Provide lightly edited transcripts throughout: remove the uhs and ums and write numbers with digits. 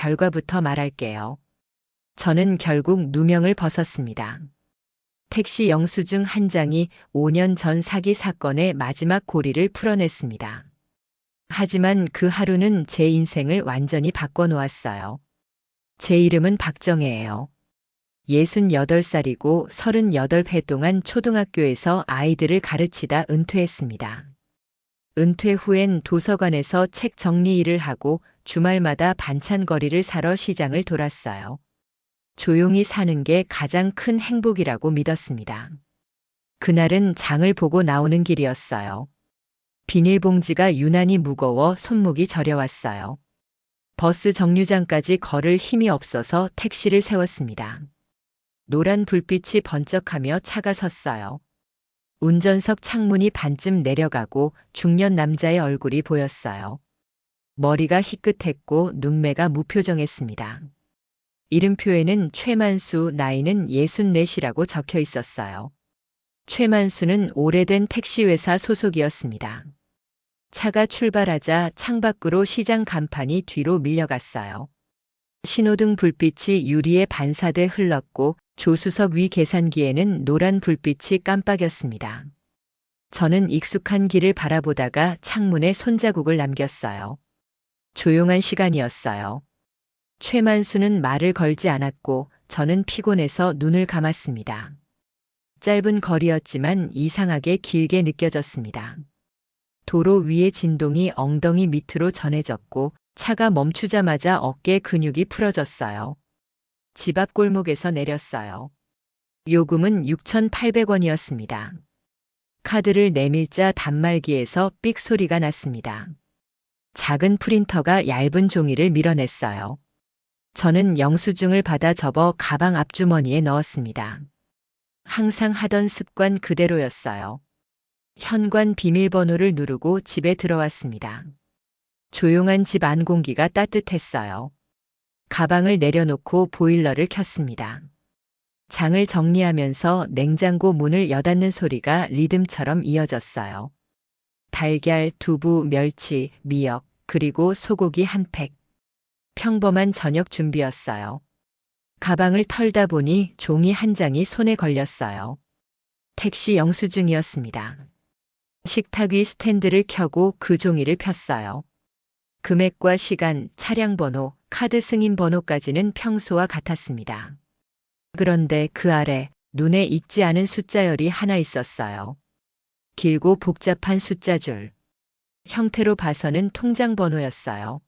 결과부터 말할게요. 저는 결국 누명을 벗었습니다. 택시 영수증 한 장이 5년 전 사기 사건의 마지막 고리를 풀어냈습니다. 하지만 그 하루는 제 인생을 완전히 바꿔놓았어요. 제 이름은 박정혜예요. 68살이고 38회 동안 초등학교에서 아이들을 가르치다 은퇴했습니다. 은퇴 후엔 도서관에서 책 정리 일을 하고 주말마다 반찬거리를 사러 시장을 돌았어요. 조용히 사는 게 가장 큰 행복이라고 믿었습니다. 그날은 장을 보고 나오는 길이었어요. 비닐봉지가 유난히 무거워 손목이 저려왔어요. 버스 정류장까지 걸을 힘이 없어서 택시를 세웠습니다. 노란 불빛이 번쩍하며 차가 섰어요. 운전석 창문이 반쯤 내려가고 중년 남자의 얼굴이 보였어요. 머리가 희끗했고 눈매가 무표정했습니다. 이름표에는 최만수, 나이는 64이라고 적혀 있었어요. 최만수는 오래된 택시회사 소속이었습니다. 차가 출발하자 창밖으로 시장 간판이 뒤로 밀려갔어요. 신호등 불빛이 유리에 반사돼 흘렀고 조수석 위 계산기에는 노란 불빛이 깜빡였습니다. 저는 익숙한 길을 바라보다가 창문에 손자국을 남겼어요. 조용한 시간이었어요. 최만수는 말을 걸지 않았고 저는 피곤해서 눈을 감았습니다. 짧은 거리였지만 이상하게 길게 느껴졌습니다. 도로 위의 진동이 엉덩이 밑으로 전해졌고 차가 멈추자마자 어깨 근육이 풀어졌어요. 집 앞 골목에서 내렸어요. 요금은 6,800원이었습니다. 카드를 내밀자 단말기에서 삑 소리가 났습니다. 작은 프린터가 얇은 종이를 밀어냈어요. 저는 영수증을 받아 접어 가방 앞주머니에 넣었습니다. 항상 하던 습관 그대로였어요. 현관 비밀번호를 누르고 집에 들어왔습니다. 조용한 집 안 공기가 따뜻했어요. 가방을 내려놓고 보일러를 켰습니다. 장을 정리하면서 냉장고 문을 여닫는 소리가 리듬처럼 이어졌어요. 달걀, 두부, 멸치, 미역, 그리고 소고기 한 팩. 평범한 저녁 준비였어요. 가방을 털다 보니 종이 한 장이 손에 걸렸어요. 택시 영수증이었습니다. 식탁 위 스탠드를 켜고 그 종이를 폈어요. 금액과 시간, 차량 번호, 카드 승인 번호까지는 평소와 같았습니다. 그런데 그 아래 눈에 익지 않은 숫자열이 하나 있었어요. 길고 복잡한 숫자줄. 형태로 봐서는 통장 번호였어요.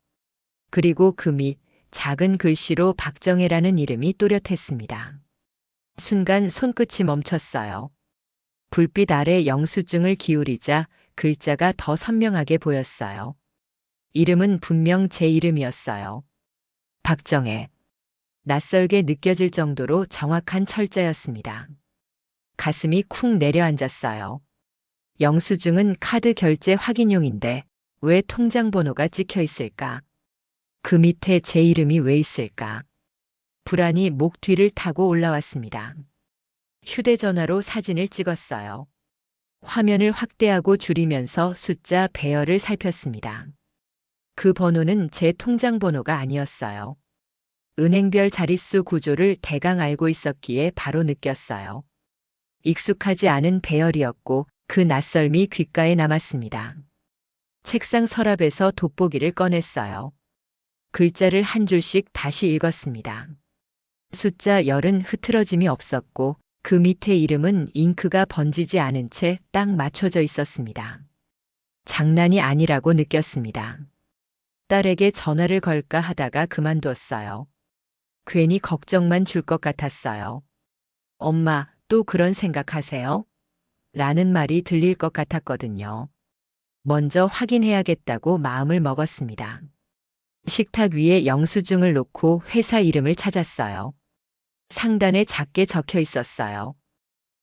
그리고 그 밑 작은 글씨로 박정혜라는 이름이 또렷했습니다. 순간 손끝이 멈췄어요. 불빛 아래 영수증을 기울이자 글자가 더 선명하게 보였어요. 이름은 분명 제 이름이었어요. 박정혜. 낯설게 느껴질 정도로 정확한 철자였습니다. 가슴이 쿵 내려앉았어요. 영수증은 카드 결제 확인용인데 왜 통장 번호가 찍혀 있을까? 그 밑에 제 이름이 왜 있을까? 불안이 목 뒤를 타고 올라왔습니다. 휴대전화로 사진을 찍었어요. 화면을 확대하고 줄이면서 숫자 배열을 살폈습니다. 그 번호는 제 통장 번호가 아니었어요. 은행별 자릿수 구조를 대강 알고 있었기에 바로 느꼈어요. 익숙하지 않은 배열이었고 그 낯설미 귓가에 남았습니다. 책상 서랍에서 돋보기를 꺼냈어요. 글자를 한 줄씩 다시 읽었습니다. 숫자 10은 흐트러짐이 없었고 그 밑에 이름은 잉크가 번지지 않은 채 딱 맞춰져 있었습니다. 장난이 아니라고 느꼈습니다. 딸에게 전화를 걸까 하다가 그만뒀어요. 괜히 걱정만 줄 것 같았어요. 엄마, 또 그런 생각하세요? 라는 말이 들릴 것 같았거든요. 먼저 확인해야겠다고 마음을 먹었습니다. 식탁 위에 영수증을 놓고 회사 이름을 찾았어요. 상단에 작게 적혀 있었어요.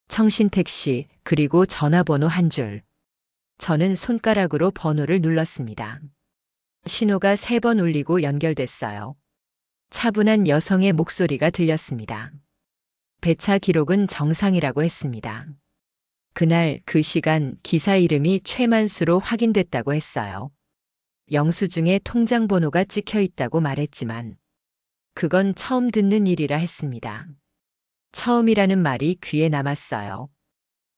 청신택시, 그리고 전화번호 한 줄. 저는 손가락으로 번호를 눌렀습니다. 신호가 3번 울리고 연결됐어요. 차분한 여성의 목소리가 들렸습니다. 배차 기록은 정상이라고 했습니다. 그날 그 시간 기사 이름이 최만수로 확인됐다고 했어요. 영수증에 통장 번호가 찍혀 있다고 말했지만 그건 처음 듣는 일이라 했습니다. 처음이라는 말이 귀에 남았어요.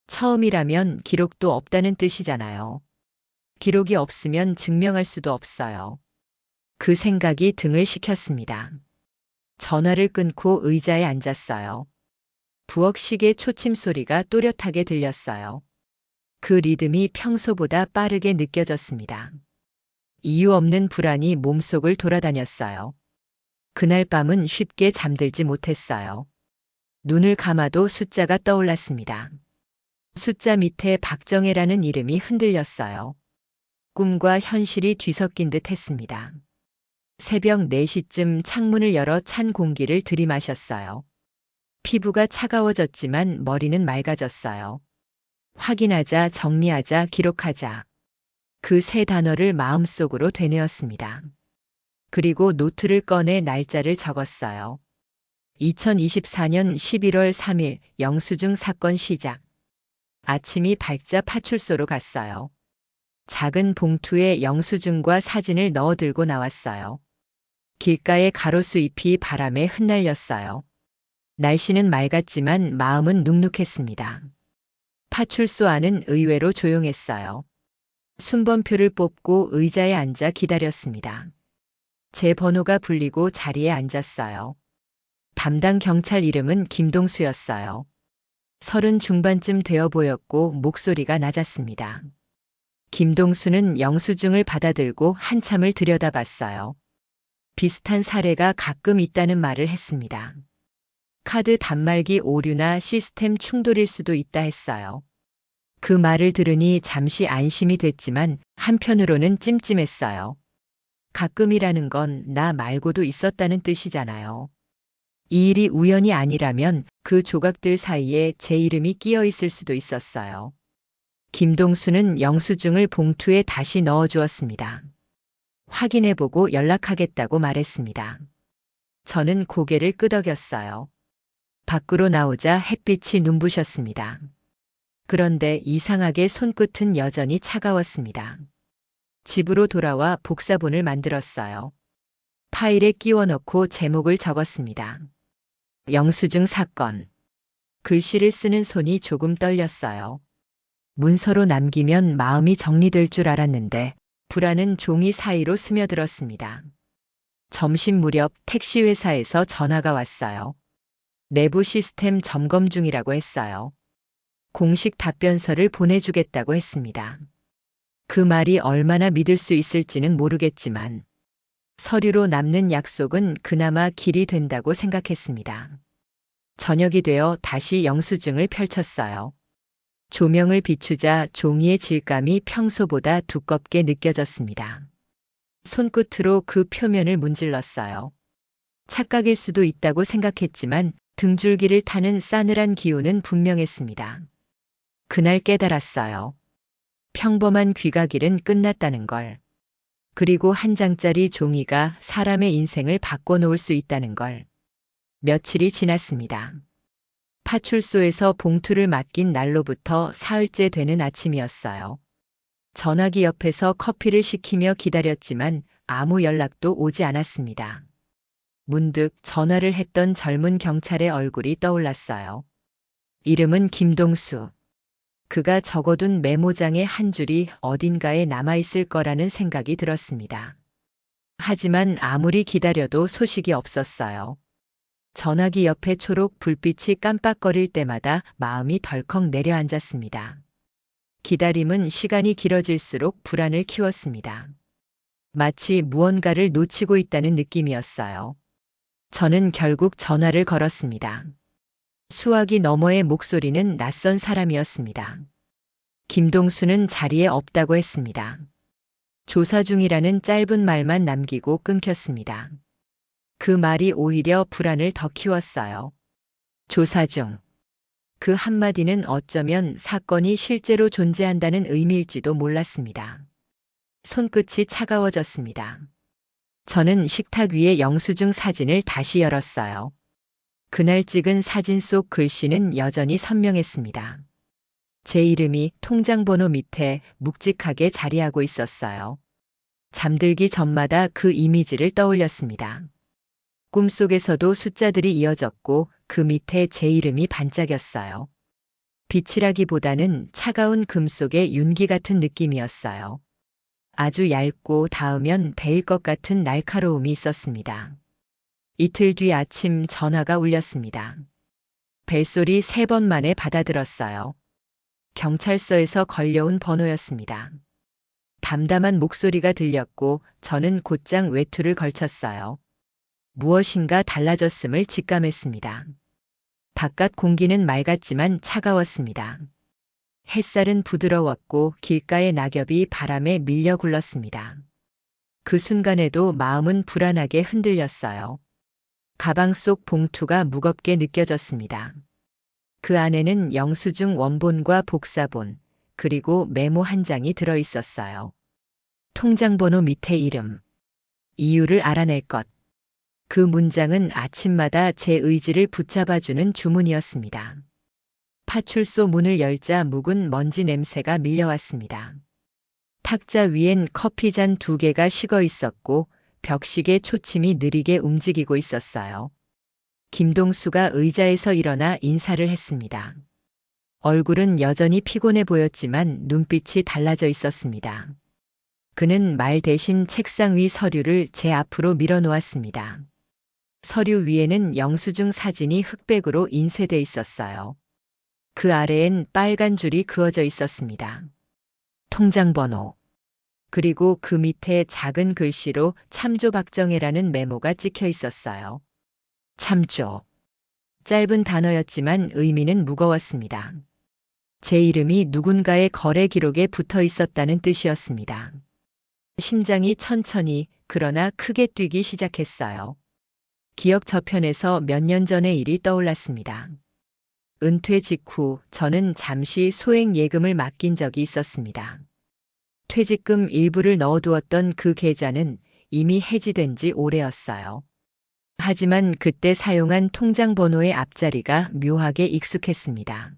처음이라면 기록도 없다는 뜻이잖아요. 기록이 없으면 증명할 수도 없어요. 그 생각이 등을 식혔습니다. 전화를 끊고 의자에 앉았어요. 부엌시계 초침 소리가 또렷하게 들렸어요. 그 리듬이 평소보다 빠르게 느껴졌습니다. 이유 없는 불안이 몸속을 돌아다녔어요. 그날 밤은 쉽게 잠들지 못했어요. 눈을 감아도 숫자가 떠올랐습니다. 숫자 밑에 박정혜라는 이름이 흔들렸어요. 꿈과 현실이 뒤섞인 듯 했습니다. 새벽 4시쯤 창문을 열어 찬 공기를 들이마셨어요. 피부가 차가워졌지만 머리는 맑아졌어요. 확인하자, 정리하자, 기록하자. 그 세 단어를 마음속으로 되뇌었습니다. 그리고 노트를 꺼내 날짜를 적었어요. 2024년 11월 3일 영수증 사건 시작. 아침이 밝자 파출소로 갔어요. 작은 봉투에 영수증과 사진을 넣어 들고 나왔어요. 길가의 가로수 잎이 바람에 흩날렸어요. 날씨는 맑았지만 마음은 눅눅했습니다. 파출소 안은 의외로 조용했어요. 순번표를 뽑고 의자에 앉아 기다렸습니다. 제 번호가 불리고 자리에 앉았어요. 담당 경찰 이름은 김동수였어요. 30 중반쯤 되어 보였고 목소리가 낮았습니다. 김동수는 영수증을 받아들고 한참을 들여다봤어요. 비슷한 사례가 가끔 있다는 말을 했습니다. 카드 단말기 오류나 시스템 충돌일 수도 있다 했어요. 그 말을 들으니 잠시 안심이 됐지만 한편으로는 찜찜했어요. 가끔이라는 건 나 말고도 있었다는 뜻이잖아요. 이 일이 우연이 아니라면 그 조각들 사이에 제 이름이 끼어 있을 수도 있었어요. 김동수는 영수증을 봉투에 다시 넣어 주었습니다. 확인해보고 연락하겠다고 말했습니다. 저는 고개를 끄덕였어요. 밖으로 나오자 햇빛이 눈부셨습니다. 그런데 이상하게 손끝은 여전히 차가웠습니다. 집으로 돌아와 복사본을 만들었어요. 파일에 끼워 넣고 제목을 적었습니다. 영수증 사건. 글씨를 쓰는 손이 조금 떨렸어요. 문서로 남기면 마음이 정리될 줄 알았는데 불안은 종이 사이로 스며들었습니다. 점심 무렵 택시 회사에서 전화가 왔어요. 내부 시스템 점검 중이라고 했어요. 공식 답변서를 보내주겠다고 했습니다. 그 말이 얼마나 믿을 수 있을지는 모르겠지만 서류로 남는 약속은 그나마 길이 된다고 생각했습니다. 저녁이 되어 다시 영수증을 펼쳤어요. 조명을 비추자 종이의 질감이 평소보다 두껍게 느껴졌습니다. 손끝으로 그 표면을 문질렀어요. 착각일 수도 있다고 생각했지만 등줄기를 타는 싸늘한 기운은 분명했습니다. 그날 깨달았어요. 평범한 귀가길은 끝났다는 걸. 그리고 한 장짜리 종이가 사람의 인생을 바꿔놓을 수 있다는 걸. 며칠이 지났습니다. 파출소에서 봉투를 맡긴 날로부터 사흘째 되는 아침이었어요. 전화기 옆에서 커피를 시키며 기다렸지만 아무 연락도 오지 않았습니다. 문득 전화를 했던 젊은 경찰의 얼굴이 떠올랐어요. 이름은 김동수. 그가 적어둔 메모장의 한 줄이 어딘가에 남아있을 거라는 생각이 들었습니다. 하지만 아무리 기다려도 소식이 없었어요. 전화기 옆에 초록 불빛이 깜빡거릴 때마다 마음이 덜컥 내려앉았습니다. 기다림은 시간이 길어질수록 불안을 키웠습니다. 마치 무언가를 놓치고 있다는 느낌이었어요. 저는 결국 전화를 걸었습니다. 수화기 너머의 목소리는 낯선 사람이었습니다. 김동수는 자리에 없다고 했습니다. 조사 중이라는 짧은 말만 남기고 끊겼습니다. 그 말이 오히려 불안을 더 키웠어요. 조사 중. 그 한마디는 어쩌면 사건이 실제로 존재한다는 의미일지도 몰랐습니다. 손끝이 차가워졌습니다. 저는 식탁 위에 영수증 사진을 다시 열었어요. 그날 찍은 사진 속 글씨는 여전히 선명했습니다. 제 이름이 통장 번호 밑에 묵직하게 자리하고 있었어요. 잠들기 전마다 그 이미지를 떠올렸습니다. 꿈속에서도 숫자들이 이어졌고 그 밑에 제 이름이 반짝였어요. 빛이라기보다는 차가운 금 속의 윤기 같은 느낌이었어요. 아주 얇고 닿으면 베일 것 같은 날카로움이 있었습니다. 이틀 뒤 아침 전화가 울렸습니다. 벨소리 3번 만에 받아들었어요. 경찰서에서 걸려온 번호였습니다. 담담한 목소리가 들렸고 저는 곧장 외투를 걸쳤어요. 무엇인가 달라졌음을 직감했습니다. 바깥 공기는 맑았지만 차가웠습니다. 햇살은 부드러웠고 길가의 낙엽이 바람에 밀려 굴렀습니다. 그 순간에도 마음은 불안하게 흔들렸어요. 가방 속 봉투가 무겁게 느껴졌습니다. 그 안에는 영수증 원본과 복사본, 그리고 메모 한 장이 들어 있었어요. 통장 번호 밑에 이름, 이유를 알아낼 것. 그 문장은 아침마다 제 의지를 붙잡아주는 주문이었습니다. 파출소 문을 열자 묵은 먼지 냄새가 밀려왔습니다. 탁자 위엔 커피잔 2개가 식어 있었고 벽시계 초침이 느리게 움직이고 있었어요. 김동수가 의자에서 일어나 인사를 했습니다. 얼굴은 여전히 피곤해 보였지만 눈빛이 달라져 있었습니다. 그는 말 대신 책상 위 서류를 제 앞으로 밀어놓았습니다. 서류 위에는 영수증 사진이 흑백으로 인쇄돼 있었어요. 그 아래엔 빨간 줄이 그어져 있었습니다. 통장 번호. 그리고 그 밑에 작은 글씨로 참조 박정혜라는 메모가 찍혀 있었어요. 참조. 짧은 단어였지만 의미는 무거웠습니다. 제 이름이 누군가의 거래 기록에 붙어 있었다는 뜻이었습니다. 심장이 천천히 그러나 크게 뛰기 시작했어요. 기억 저편에서 몇 년 전의 일이 떠올랐습니다. 은퇴 직후 저는 잠시 소액 예금을 맡긴 적이 있었습니다. 퇴직금 일부를 넣어두었던 그 계좌는 이미 해지된 지 오래였어요. 하지만 그때 사용한 통장 번호의 앞자리가 묘하게 익숙했습니다.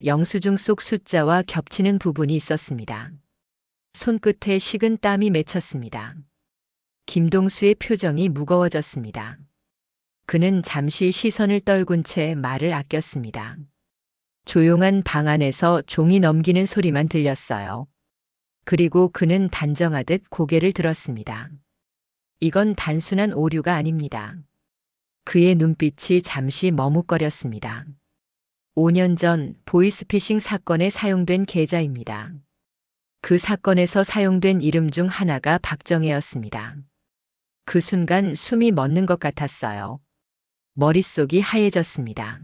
영수증 속 숫자와 겹치는 부분이 있었습니다. 손끝에 식은 땀이 맺혔습니다. 김동수의 표정이 무거워졌습니다. 그는 잠시 시선을 떨군 채 말을 아꼈습니다. 조용한 방 안에서 종이 넘기는 소리만 들렸어요. 그리고 그는 단정하듯 고개를 들었습니다. 이건 단순한 오류가 아닙니다. 그의 눈빛이 잠시 머뭇거렸습니다. 5년 전 보이스피싱 사건에 사용된 계좌입니다. 그 사건에서 사용된 이름 중 하나가 박정혜였습니다. 그 순간 숨이 멎는 것 같았어요. 머릿속이 하얘졌습니다.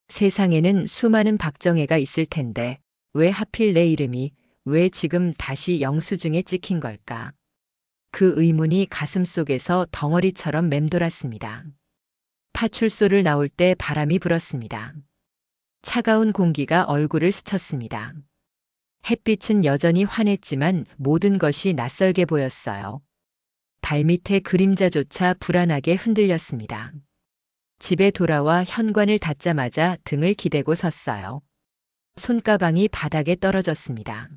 세상에는 수많은 박정혜가 있을 텐데 왜 하필 내 이름이, 왜 지금 다시 영수증에 찍힌 걸까? 그 의문이 가슴속에서 덩어리처럼 맴돌았습니다. 파출소를 나올 때 바람이 불었습니다. 차가운 공기가 얼굴을 스쳤습니다. 햇빛은 여전히 환했지만 모든 것이 낯설게 보였어요. 발밑의 그림자조차 불안하게 흔들렸습니다. 집에 돌아와 현관을 닫자마자 등을 기대고 섰어요. 손가방이 바닥에 떨어졌습니다.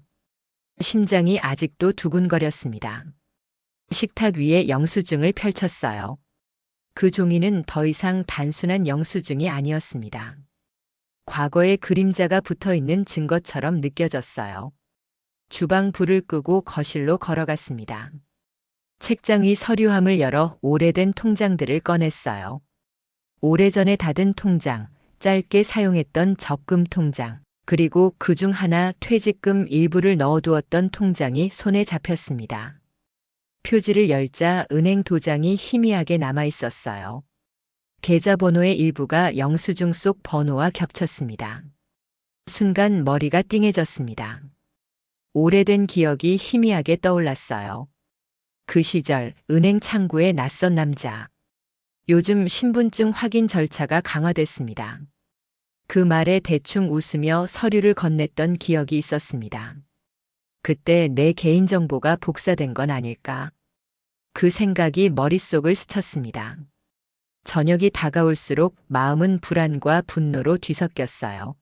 심장이 아직도 두근거렸습니다. 식탁 위에 영수증을 펼쳤어요. 그 종이는 더 이상 단순한 영수증이 아니었습니다. 과거의 그림자가 붙어 있는 증거처럼 느껴졌어요. 주방 불을 끄고 거실로 걸어갔습니다. 책장 위 서류함을 열어 오래된 통장들을 꺼냈어요. 오래전에 닫은 통장, 짧게 사용했던 적금 통장, 그리고 그중 하나 퇴직금 일부를 넣어두었던 통장이 손에 잡혔습니다. 표지를 열자 은행 도장이 희미하게 남아 있었어요. 계좌번호의 일부가 영수증 속 번호와 겹쳤습니다. 순간 머리가 띵해졌습니다. 오래된 기억이 희미하게 떠올랐어요. 그 시절 은행 창구의 낯선 남자. 요즘 신분증 확인 절차가 강화됐습니다. 그 말에 대충 웃으며 서류를 건넸던 기억이 있었습니다. 그때 내 개인정보가 복사된 건 아닐까? 그 생각이 머릿속을 스쳤습니다. 저녁이 다가올수록 마음은 불안과 분노로 뒤섞였어요.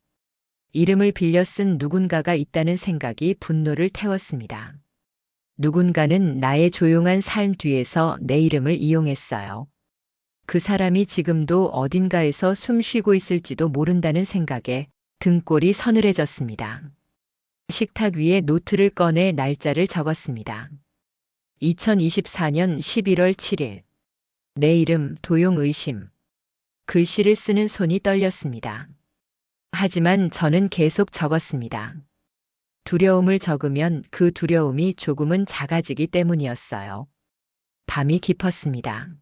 이름을 빌려 쓴 누군가가 있다는 생각이 분노를 태웠습니다. 누군가는 나의 조용한 삶 뒤에서 내 이름을 이용했어요. 그 사람이 지금도 어딘가에서 숨 쉬고 있을지도 모른다는 생각에 등골이 서늘해졌습니다. 식탁 위에 노트를 꺼내 날짜를 적었습니다. 2024년 11월 7일. 내 이름 도용의심. 글씨를 쓰는 손이 떨렸습니다. 하지만 저는 계속 적었습니다. 두려움을 적으면 그 두려움이 조금은 작아지기 때문이었어요. 밤이 깊었습니다.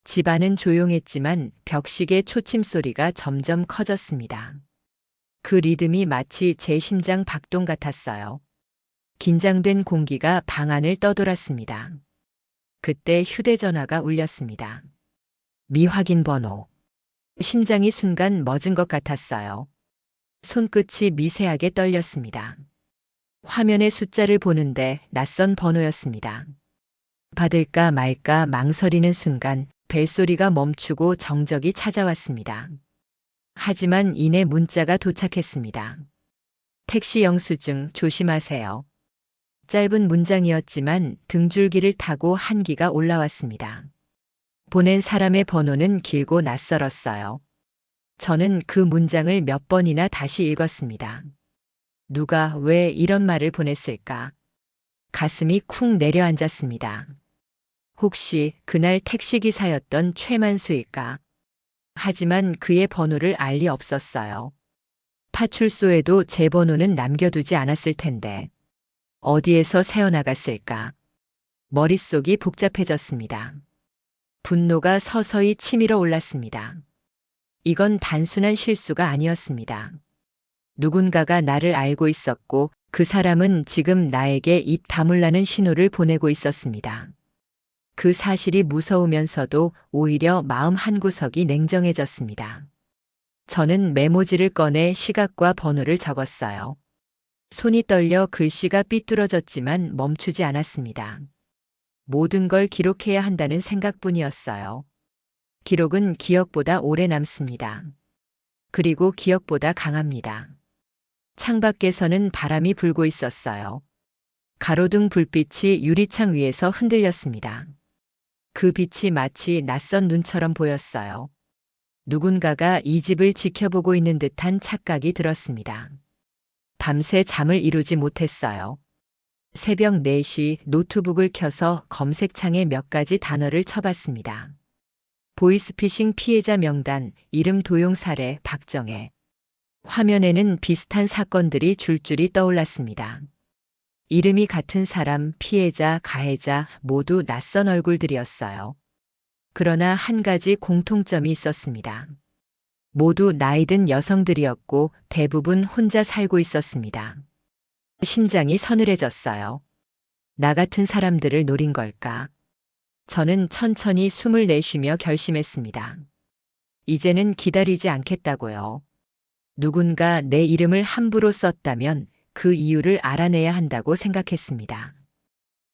집안은 조용했지만 벽시계 초침 소리가 점점 커졌습니다. 그 리듬이 마치 제 심장 박동 같았어요. 긴장된 공기가 방 안을 떠돌았습니다. 그때 휴대전화가 울렸습니다. 미확인 번호. 심장이 순간 멎은 것 같았어요. 손끝이 미세하게 떨렸습니다. 화면의 숫자를 보는데 낯선 번호였습니다. 받을까 말까 망설이는 순간 벨소리가 멈추고 정적이 찾아왔습니다. 하지만 이내 문자가 도착했습니다. 택시 영수증 조심하세요. 짧은 문장이었지만 등줄기를 타고 한기가 올라왔습니다. 보낸 사람의 번호는 길고 낯설었어요. 저는 그 문장을 몇 번이나 다시 읽었습니다. 누가 왜 이런 말을 보냈을까? 가슴이 쿵 내려앉았습니다. 혹시 그날 택시기사였던 최만수일까? 하지만 그의 번호를 알 리 없었어요. 파출소에도 제 번호는 남겨두지 않았을 텐데. 어디에서 새어나갔을까? 머릿속이 복잡해졌습니다. 분노가 서서히 치밀어 올랐습니다. 이건 단순한 실수가 아니었습니다. 누군가가 나를 알고 있었고 그 사람은 지금 나에게 입 다물라는 신호를 보내고 있었습니다. 그 사실이 무서우면서도 오히려 마음 한구석이 냉정해졌습니다. 저는 메모지를 꺼내 시각과 번호를 적었어요. 손이 떨려 글씨가 삐뚤어졌지만 멈추지 않았습니다. 모든 걸 기록해야 한다는 생각뿐이었어요. 기록은 기억보다 오래 남습니다. 그리고 기억보다 강합니다. 창밖에서는 바람이 불고 있었어요. 가로등 불빛이 유리창 위에서 흔들렸습니다. 그 빛이 마치 낯선 눈처럼 보였어요. 누군가가 이 집을 지켜보고 있는 듯한 착각이 들었습니다. 밤새 잠을 이루지 못했어요. 새벽 4시 노트북을 켜서 검색창에 몇 가지 단어를 쳐봤습니다. 보이스피싱 피해자 명단, 이름 도용 사례 박정혜. 화면에는 비슷한 사건들이 줄줄이 떠올랐습니다. 이름이 같은 사람, 피해자, 가해자 모두 낯선 얼굴들이었어요. 그러나 한 가지 공통점이 있었습니다. 모두 나이 든 여성들이었고 대부분 혼자 살고 있었습니다. 심장이 서늘해졌어요. 나 같은 사람들을 노린 걸까? 저는 천천히 숨을 내쉬며 결심했습니다. 이제는 기다리지 않겠다고요. 누군가 내 이름을 함부로 썼다면 그 이유를 알아내야 한다고 생각했습니다.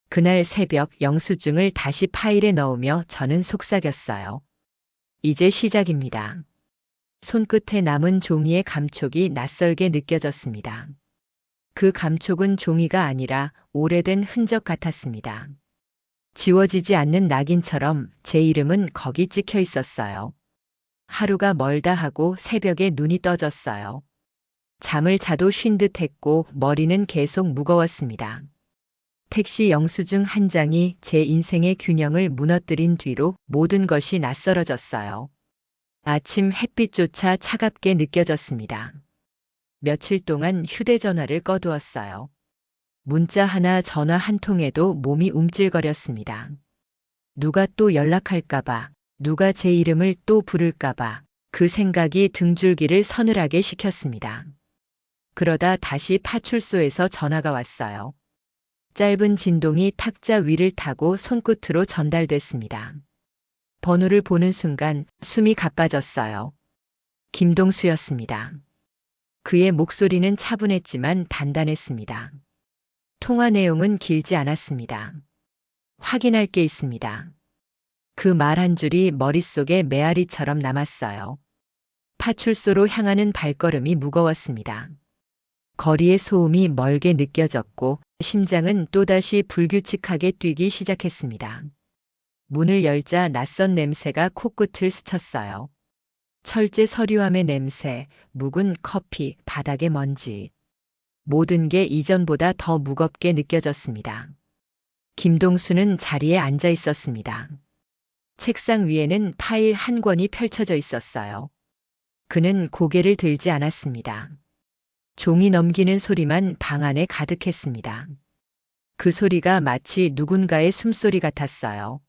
그날 새벽 영수증을 다시 파일에 넣으며 저는 속삭였어요. 이제 시작입니다. 손끝에 남은 종이의 감촉이 낯설게 느껴졌습니다. 그 감촉은 종이가 아니라 오래된 흔적 같았습니다. 지워지지 않는 낙인처럼 제 이름은 거기 찍혀 있었어요. 하루가 멀다 하고 새벽에 눈이 떠졌어요. 잠을 자도 쉰 듯 했고 머리는 계속 무거웠습니다. 택시 영수증 한 장이 제 인생의 균형을 무너뜨린 뒤로 모든 것이 낯설어졌어요. 아침 햇빛조차 차갑게 느껴졌습니다. 며칠 동안 휴대전화를 꺼두었어요. 문자 하나 전화 한 통에도 몸이 움찔거렸습니다. 누가 또 연락할까봐, 누가 제 이름을 또 부를까봐 그 생각이 등줄기를 서늘하게 식혔습니다. 그러다 다시 파출소에서 전화가 왔어요. 짧은 진동이 탁자 위를 타고 손끝으로 전달됐습니다. 번호를 보는 순간 숨이 가빠졌어요. 김동수였습니다. 그의 목소리는 차분했지만 단단했습니다. 통화 내용은 길지 않았습니다. 확인할 게 있습니다. 그 말 한 줄이 머릿속에 메아리처럼 남았어요. 파출소로 향하는 발걸음이 무거웠습니다. 거리의 소음이 멀게 느껴졌고 심장은 또다시 불규칙하게 뛰기 시작했습니다. 문을 열자 낯선 냄새가 코끝을 스쳤어요. 철제 서류함의 냄새, 묵은 커피, 바닥의 먼지. 모든 게 이전보다 더 무겁게 느껴졌습니다. 김동수는 자리에 앉아 있었습니다. 책상 위에는 파일 한 권이 펼쳐져 있었어요. 그는 고개를 들지 않았습니다. 종이 넘기는 소리만 방 안에 가득했습니다. 그 소리가 마치 누군가의 숨소리 같았어요.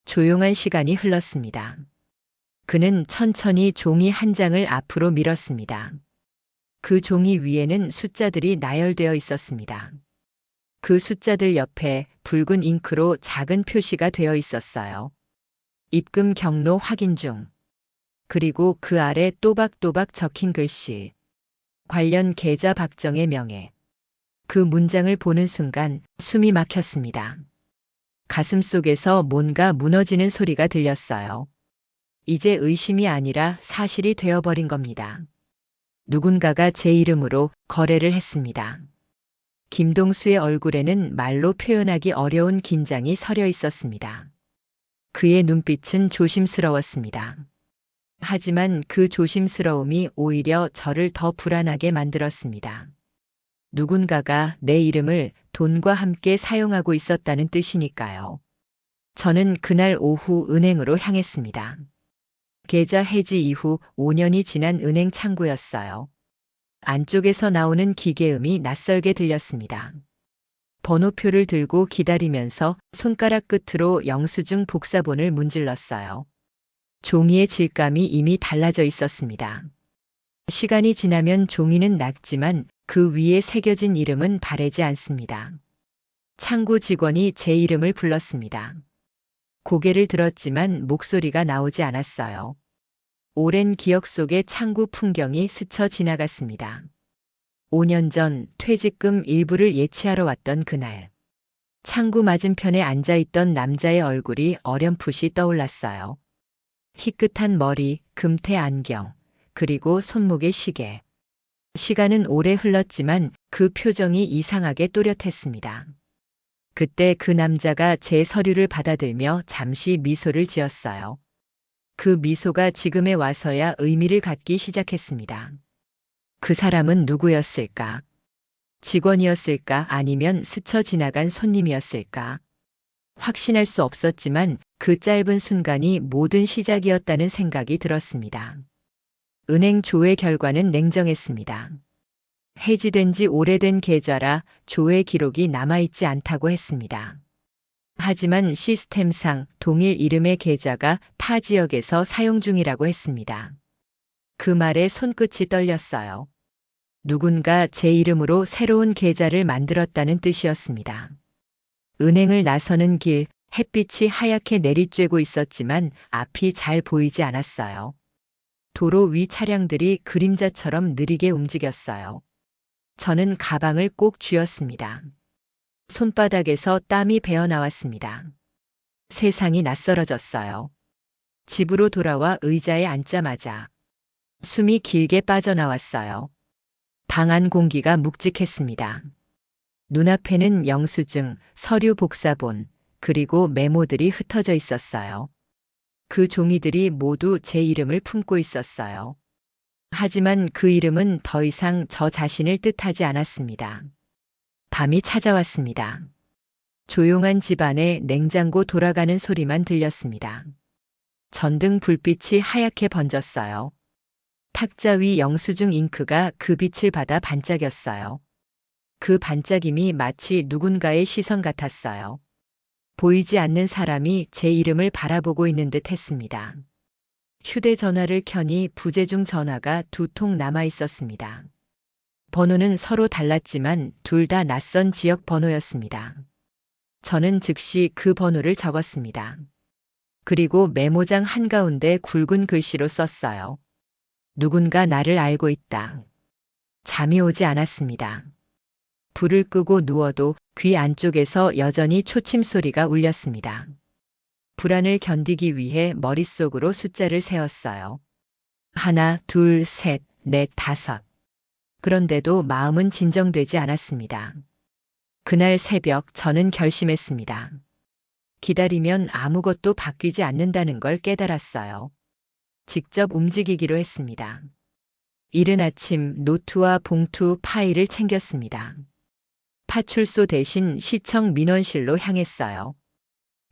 조용한 시간이 흘렀습니다. 그는 천천히 종이 한 장을 앞으로 밀었습니다. 그 종이 위에는 숫자들이 나열되어 있었습니다. 그 숫자들 옆에 붉은 잉크로 작은 표시가 되어 있었어요. 입금 경로 확인 중. 그리고 그 아래 또박또박 적힌 글씨. 관련 계좌 박정의 명예. 그 문장을 보는 순간 숨이 막혔습니다. 가슴 속에서 뭔가 무너지는 소리가 들렸어요. 이제 의심이 아니라 사실이 되어버린 겁니다. 누군가가 제 이름으로 거래를 했습니다. 김동수의 얼굴에는 말로 표현하기 어려운 긴장이 서려 있었습니다. 그의 눈빛은 조심스러웠습니다. 하지만 그 조심스러움이 오히려 저를 더 불안하게 만들었습니다. 누군가가 내 이름을 돈과 함께 사용하고 있었다는 뜻이니까요. 저는 그날 오후 은행으로 향했습니다. 계좌 해지 이후 5년이 지난 은행 창구였어요. 안쪽에서 나오는 기계음이 낯설게 들렸습니다. 번호표를 들고 기다리면서 손가락 끝으로 영수증 복사본을 문질렀어요. 종이의 질감이 이미 달라져 있었습니다. 시간이 지나면 종이는 낡지만 그 위에 새겨진 이름은 바래지 않습니다. 창구 직원이 제 이름을 불렀습니다. 고개를 들었지만 목소리가 나오지 않았어요. 오랜 기억 속의 창구 풍경이 스쳐 지나갔습니다. 5년 전 퇴직금 일부를 예치하러 왔던 그날. 창구 맞은편에 앉아있던 남자의 얼굴이 어렴풋이 떠올랐어요. 희끗한 머리, 금태 안경, 그리고 손목에 시계. 시간은 오래 흘렀지만 그 표정이 이상하게 또렷했습니다. 그때 그 남자가 제 서류를 받아들며 잠시 미소를 지었어요. 그 미소가 지금에 와서야 의미를 갖기 시작했습니다. 그 사람은 누구였을까? 직원이었을까? 아니면 스쳐 지나간 손님이었을까? 확신할 수 없었지만 그 짧은 순간이 모든 시작이었다는 생각이 들었습니다. 은행 조회 결과는 냉정했습니다. 해지된 지 오래된 계좌라 조회 기록이 남아있지 않다고 했습니다. 하지만 시스템상 동일 이름의 계좌가 타 지역에서 사용 중이라고 했습니다. 그 말에 손끝이 떨렸어요. 누군가 제 이름으로 새로운 계좌를 만들었다는 뜻이었습니다. 은행을 나서는 길, 햇빛이 하얗게 내리쬐고 있었지만 앞이 잘 보이지 않았어요. 도로 위 차량들이 그림자처럼 느리게 움직였어요. 저는 가방을 꼭 쥐었습니다. 손바닥에서 땀이 배어 나왔습니다. 세상이 낯설어졌어요. 집으로 돌아와 의자에 앉자마자 숨이 길게 빠져나왔어요. 방 안 공기가 묵직했습니다. 눈앞에는 영수증, 서류 복사본, 그리고 메모들이 흩어져 있었어요. 그 종이들이 모두 제 이름을 품고 있었어요. 하지만 그 이름은 더 이상 저 자신을 뜻하지 않았습니다. 밤이 찾아왔습니다. 조용한 집안에 냉장고 돌아가는 소리만 들렸습니다. 전등 불빛이 하얗게 번졌어요. 탁자 위 영수증 잉크가 그 빛을 받아 반짝였어요. 그 반짝임이 마치 누군가의 시선 같았어요. 보이지 않는 사람이 제 이름을 바라보고 있는 듯 했습니다. 휴대전화를 켜니 부재중 전화가 2통 남아 있었습니다. 번호는 서로 달랐지만 둘 다 낯선 지역 번호였습니다. 저는 즉시 그 번호를 적었습니다. 그리고 메모장 한가운데 굵은 글씨로 썼어요. 누군가 나를 알고 있다. 잠이 오지 않았습니다. 불을 끄고 누워도 귀 안쪽에서 여전히 초침 소리가 울렸습니다. 불안을 견디기 위해 머릿속으로 숫자를 세었어요. 1, 2, 3, 4, 5. 그런데도 마음은 진정되지 않았습니다. 그날 새벽 저는 결심했습니다. 기다리면 아무것도 바뀌지 않는다는 걸 깨달았어요. 직접 움직이기로 했습니다. 이른 아침 노트와 봉투, 파일을 챙겼습니다. 파출소 대신 시청 민원실로 향했어요.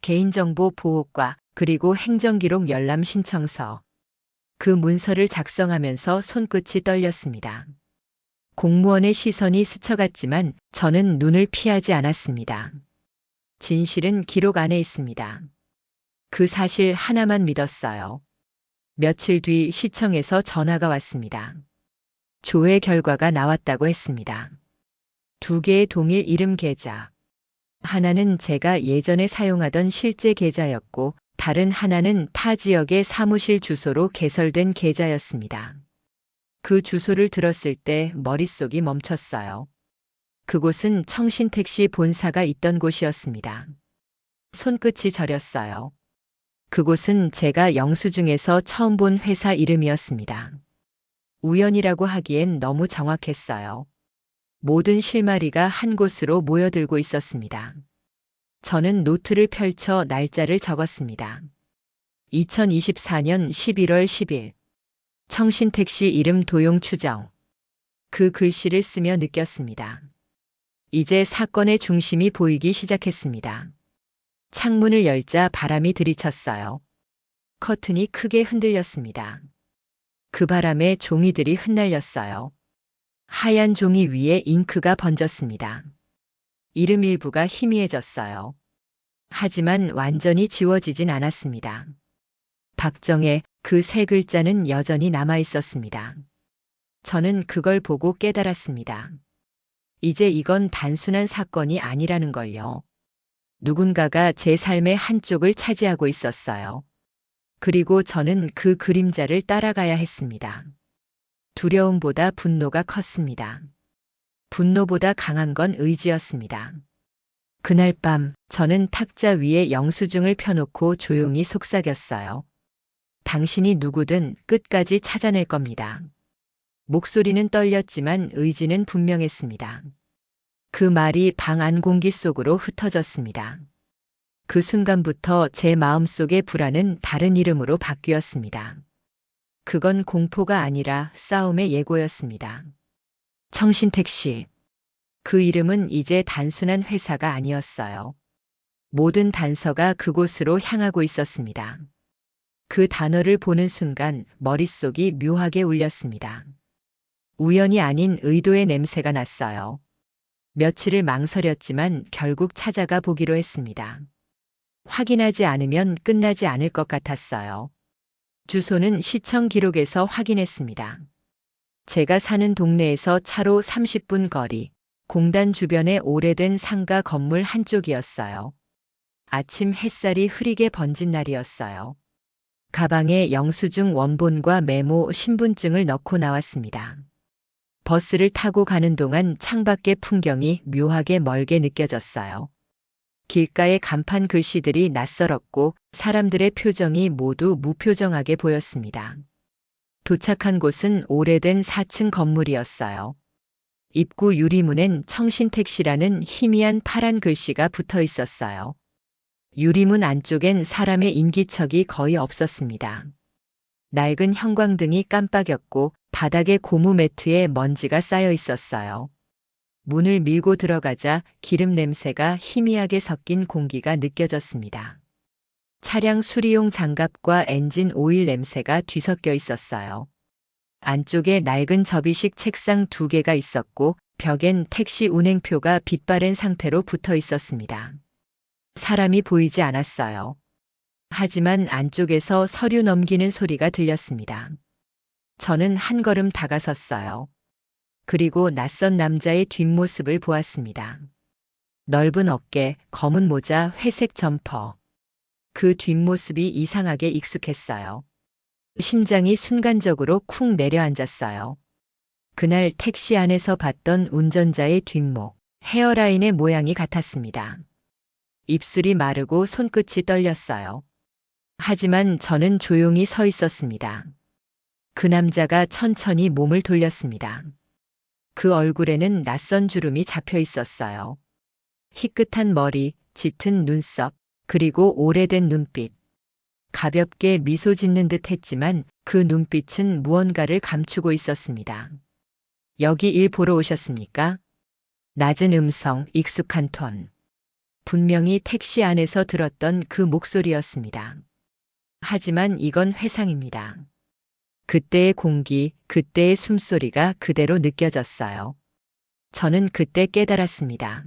개인정보 보호과 그리고 행정기록 열람 신청서. 그 문서를 작성하면서 손끝이 떨렸습니다. 공무원의 시선이 스쳐갔지만 저는 눈을 피하지 않았습니다. 진실은 기록 안에 있습니다. 그 사실 하나만 믿었어요. 며칠 뒤 시청에서 전화가 왔습니다. 조회 결과가 나왔다고 했습니다. 2개의 동일 이름 계좌. 하나는 제가 예전에 사용하던 실제 계좌였고 다른 하나는 타 지역의 사무실 주소로 개설된 계좌였습니다. 그 주소를 들었을 때 머릿속이 멈췄어요. 그곳은 청신택시 본사가 있던 곳이었습니다. 손끝이 저렸어요. 그곳은 제가 영수증에서 처음 본 회사 이름이었습니다. 우연이라고 하기엔 너무 정확했어요. 모든 실마리가 한 곳으로 모여들고 있었습니다. 저는 노트를 펼쳐 날짜를 적었습니다. 2024년 11월 10일. 청신택시 이름 도용 추정. 그 글씨를 쓰며 느꼈습니다. 이제 사건의 중심이 보이기 시작했습니다. 창문을 열자 바람이 들이쳤어요. 커튼이 크게 흔들렸습니다. 그 바람에 종이들이 흩날렸어요. 하얀 종이 위에 잉크가 번졌습니다. 이름 일부가 희미해졌어요. 하지만 완전히 지워지진 않았습니다. 박정혜, 그 세 글자는 여전히 남아 있었습니다. 저는 그걸 보고 깨달았습니다. 이제 이건 단순한 사건이 아니라는 걸요. 누군가가 제 삶의 한쪽을 차지하고 있었어요. 그리고 저는 그 그림자를 따라가야 했습니다. 두려움보다 분노가 컸습니다. 분노보다 강한 건 의지였습니다. 그날 밤 저는 탁자 위에 영수증을 펴놓고 조용히 속삭였어요. 당신이 누구든 끝까지 찾아낼 겁니다. 목소리는 떨렸지만 의지는 분명했습니다. 그 말이 방 안 공기 속으로 흩어졌습니다. 그 순간부터 제 마음속의 불안은 다른 이름으로 바뀌었습니다. 그건 공포가 아니라 싸움의 예고였습니다. 청신택시. 그 이름은 이제 단순한 회사가 아니었어요. 모든 단서가 그곳으로 향하고 있었습니다. 그 단어를 보는 순간 머릿속이 묘하게 울렸습니다. 우연이 아닌 의도의 냄새가 났어요. 며칠을 망설였지만 결국 찾아가 보기로 했습니다. 확인하지 않으면 끝나지 않을 것 같았어요. 주소는 시청 기록에서 확인했습니다. 제가 사는 동네에서 차로 30분 거리, 공단 주변의 오래된 상가 건물 한쪽이었어요. 아침 햇살이 흐리게 번진 날이었어요. 가방에 영수증 원본과 메모, 신분증을 넣고 나왔습니다. 버스를 타고 가는 동안 창밖의 풍경이 묘하게 멀게 느껴졌어요. 길가의 간판 글씨들이 낯설었고 사람들의 표정이 모두 무표정하게 보였습니다. 도착한 곳은 오래된 4층 건물이었어요. 입구 유리문엔 청신택시라는 희미한 파란 글씨가 붙어 있었어요. 유리문 안쪽엔 사람의 인기척이 거의 없었습니다. 낡은 형광등이 깜빡였고 바닥에 고무 매트에 먼지가 쌓여 있었어요. 문을 밀고 들어가자 기름 냄새가 희미하게 섞인 공기가 느껴졌습니다. 차량 수리용 장갑과 엔진 오일 냄새가 뒤섞여 있었어요. 안쪽에 낡은 접이식 책상 2개가 있었고 벽엔 택시 운행표가 빛바랜 상태로 붙어 있었습니다. 사람이 보이지 않았어요. 하지만 안쪽에서 서류 넘기는 소리가 들렸습니다. 저는 한 걸음 다가섰어요. 그리고 낯선 남자의 뒷모습을 보았습니다. 넓은 어깨, 검은 모자, 회색 점퍼. 그 뒷모습이 이상하게 익숙했어요. 심장이 순간적으로 쿵 내려앉았어요. 그날 택시 안에서 봤던 운전자의 뒷목, 헤어라인의 모양이 같았습니다. 입술이 마르고 손끝이 떨렸어요. 하지만 저는 조용히 서 있었습니다. 그 남자가 천천히 몸을 돌렸습니다. 그 얼굴에는 낯선 주름이 잡혀 있었어요. 희끗한 머리, 짙은 눈썹, 그리고 오래된 눈빛. 가볍게 미소 짓는 듯 했지만 그 눈빛은 무언가를 감추고 있었습니다. 여기 일 보러 오셨습니까? 낮은 음성, 익숙한 톤. 분명히 택시 안에서 들었던 그 목소리였습니다. 하지만 이건 회상입니다. 그때의 공기, 그때의 숨소리가 그대로 느껴졌어요. 저는 그때 깨달았습니다.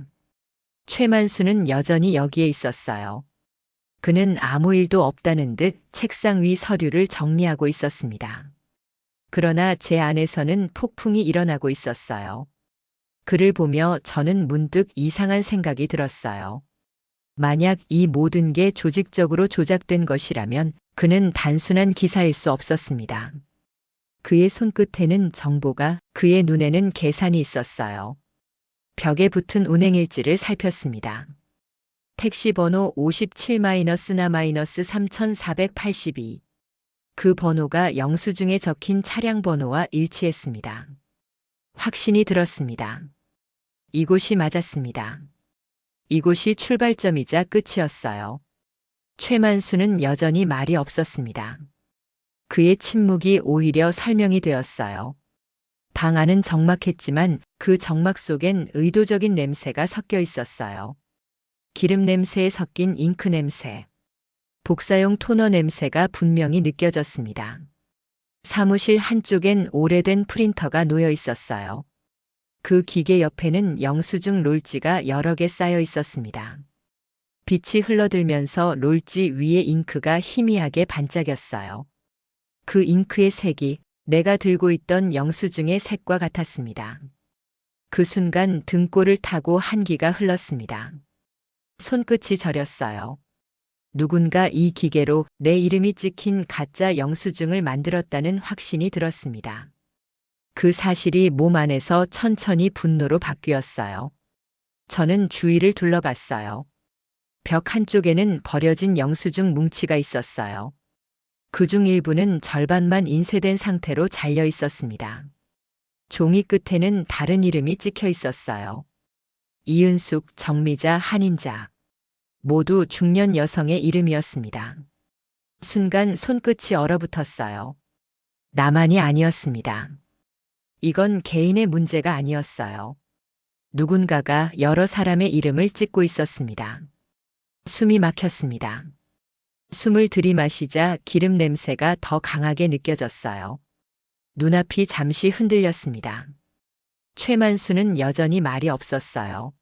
최만수는 여전히 여기에 있었어요. 그는 아무 일도 없다는 듯 책상 위 서류를 정리하고 있었습니다. 그러나 제 안에서는 폭풍이 일어나고 있었어요. 그를 보며 저는 문득 이상한 생각이 들었어요. 만약 이 모든 게 조직적으로 조작된 것이라면 그는 단순한 기사일 수 없었습니다. 그의 손끝에는 정보가, 그의 눈에는 계산이 있었어요. 벽에 붙은 운행일지를 살폈습니다. 택시 번호 57-3482. 그 번호가 영수증에 적힌 차량 번호와 일치했습니다. 확신이 들었습니다. 이곳이 맞았습니다. 이곳이 출발점이자 끝이었어요. 최만수는 여전히 말이 없었습니다. 그의 침묵이 오히려 설명이 되었어요. 방 안은 적막했지만 그 적막 속엔 의도적인 냄새가 섞여 있었어요. 기름 냄새에 섞인 잉크 냄새. 복사용 토너 냄새가 분명히 느껴졌습니다. 사무실 한쪽엔 오래된 프린터가 놓여 있었어요. 그 기계 옆에는 영수증 롤지가 여러 개 쌓여 있었습니다. 빛이 흘러들면서 롤지 위에 잉크가 희미하게 반짝였어요. 그 잉크의 색이 내가 들고 있던 영수증의 색과 같았습니다. 그 순간 등골을 타고 한기가 흘렀습니다. 손끝이 저렸어요. 누군가 이 기계로 내 이름이 찍힌 가짜 영수증을 만들었다는 확신이 들었습니다. 그 사실이 몸 안에서 천천히 분노로 바뀌었어요. 저는 주위를 둘러봤어요. 벽 한쪽에는 버려진 영수증 뭉치가 있었어요. 그중 일부는 절반만 인쇄된 상태로 잘려 있었습니다. 종이 끝에는 다른 이름이 찍혀 있었어요. 이은숙, 정미자, 한인자. 모두 중년 여성의 이름이었습니다. 순간 손끝이 얼어붙었어요. 나만이 아니었습니다. 이건 개인의 문제가 아니었어요. 누군가가 여러 사람의 이름을 찍고 있었습니다. 숨이 막혔습니다. 숨을 들이마시자 기름 냄새가 더 강하게 느껴졌어요. 눈앞이 잠시 흔들렸습니다. 최만수는 여전히 말이 없었어요.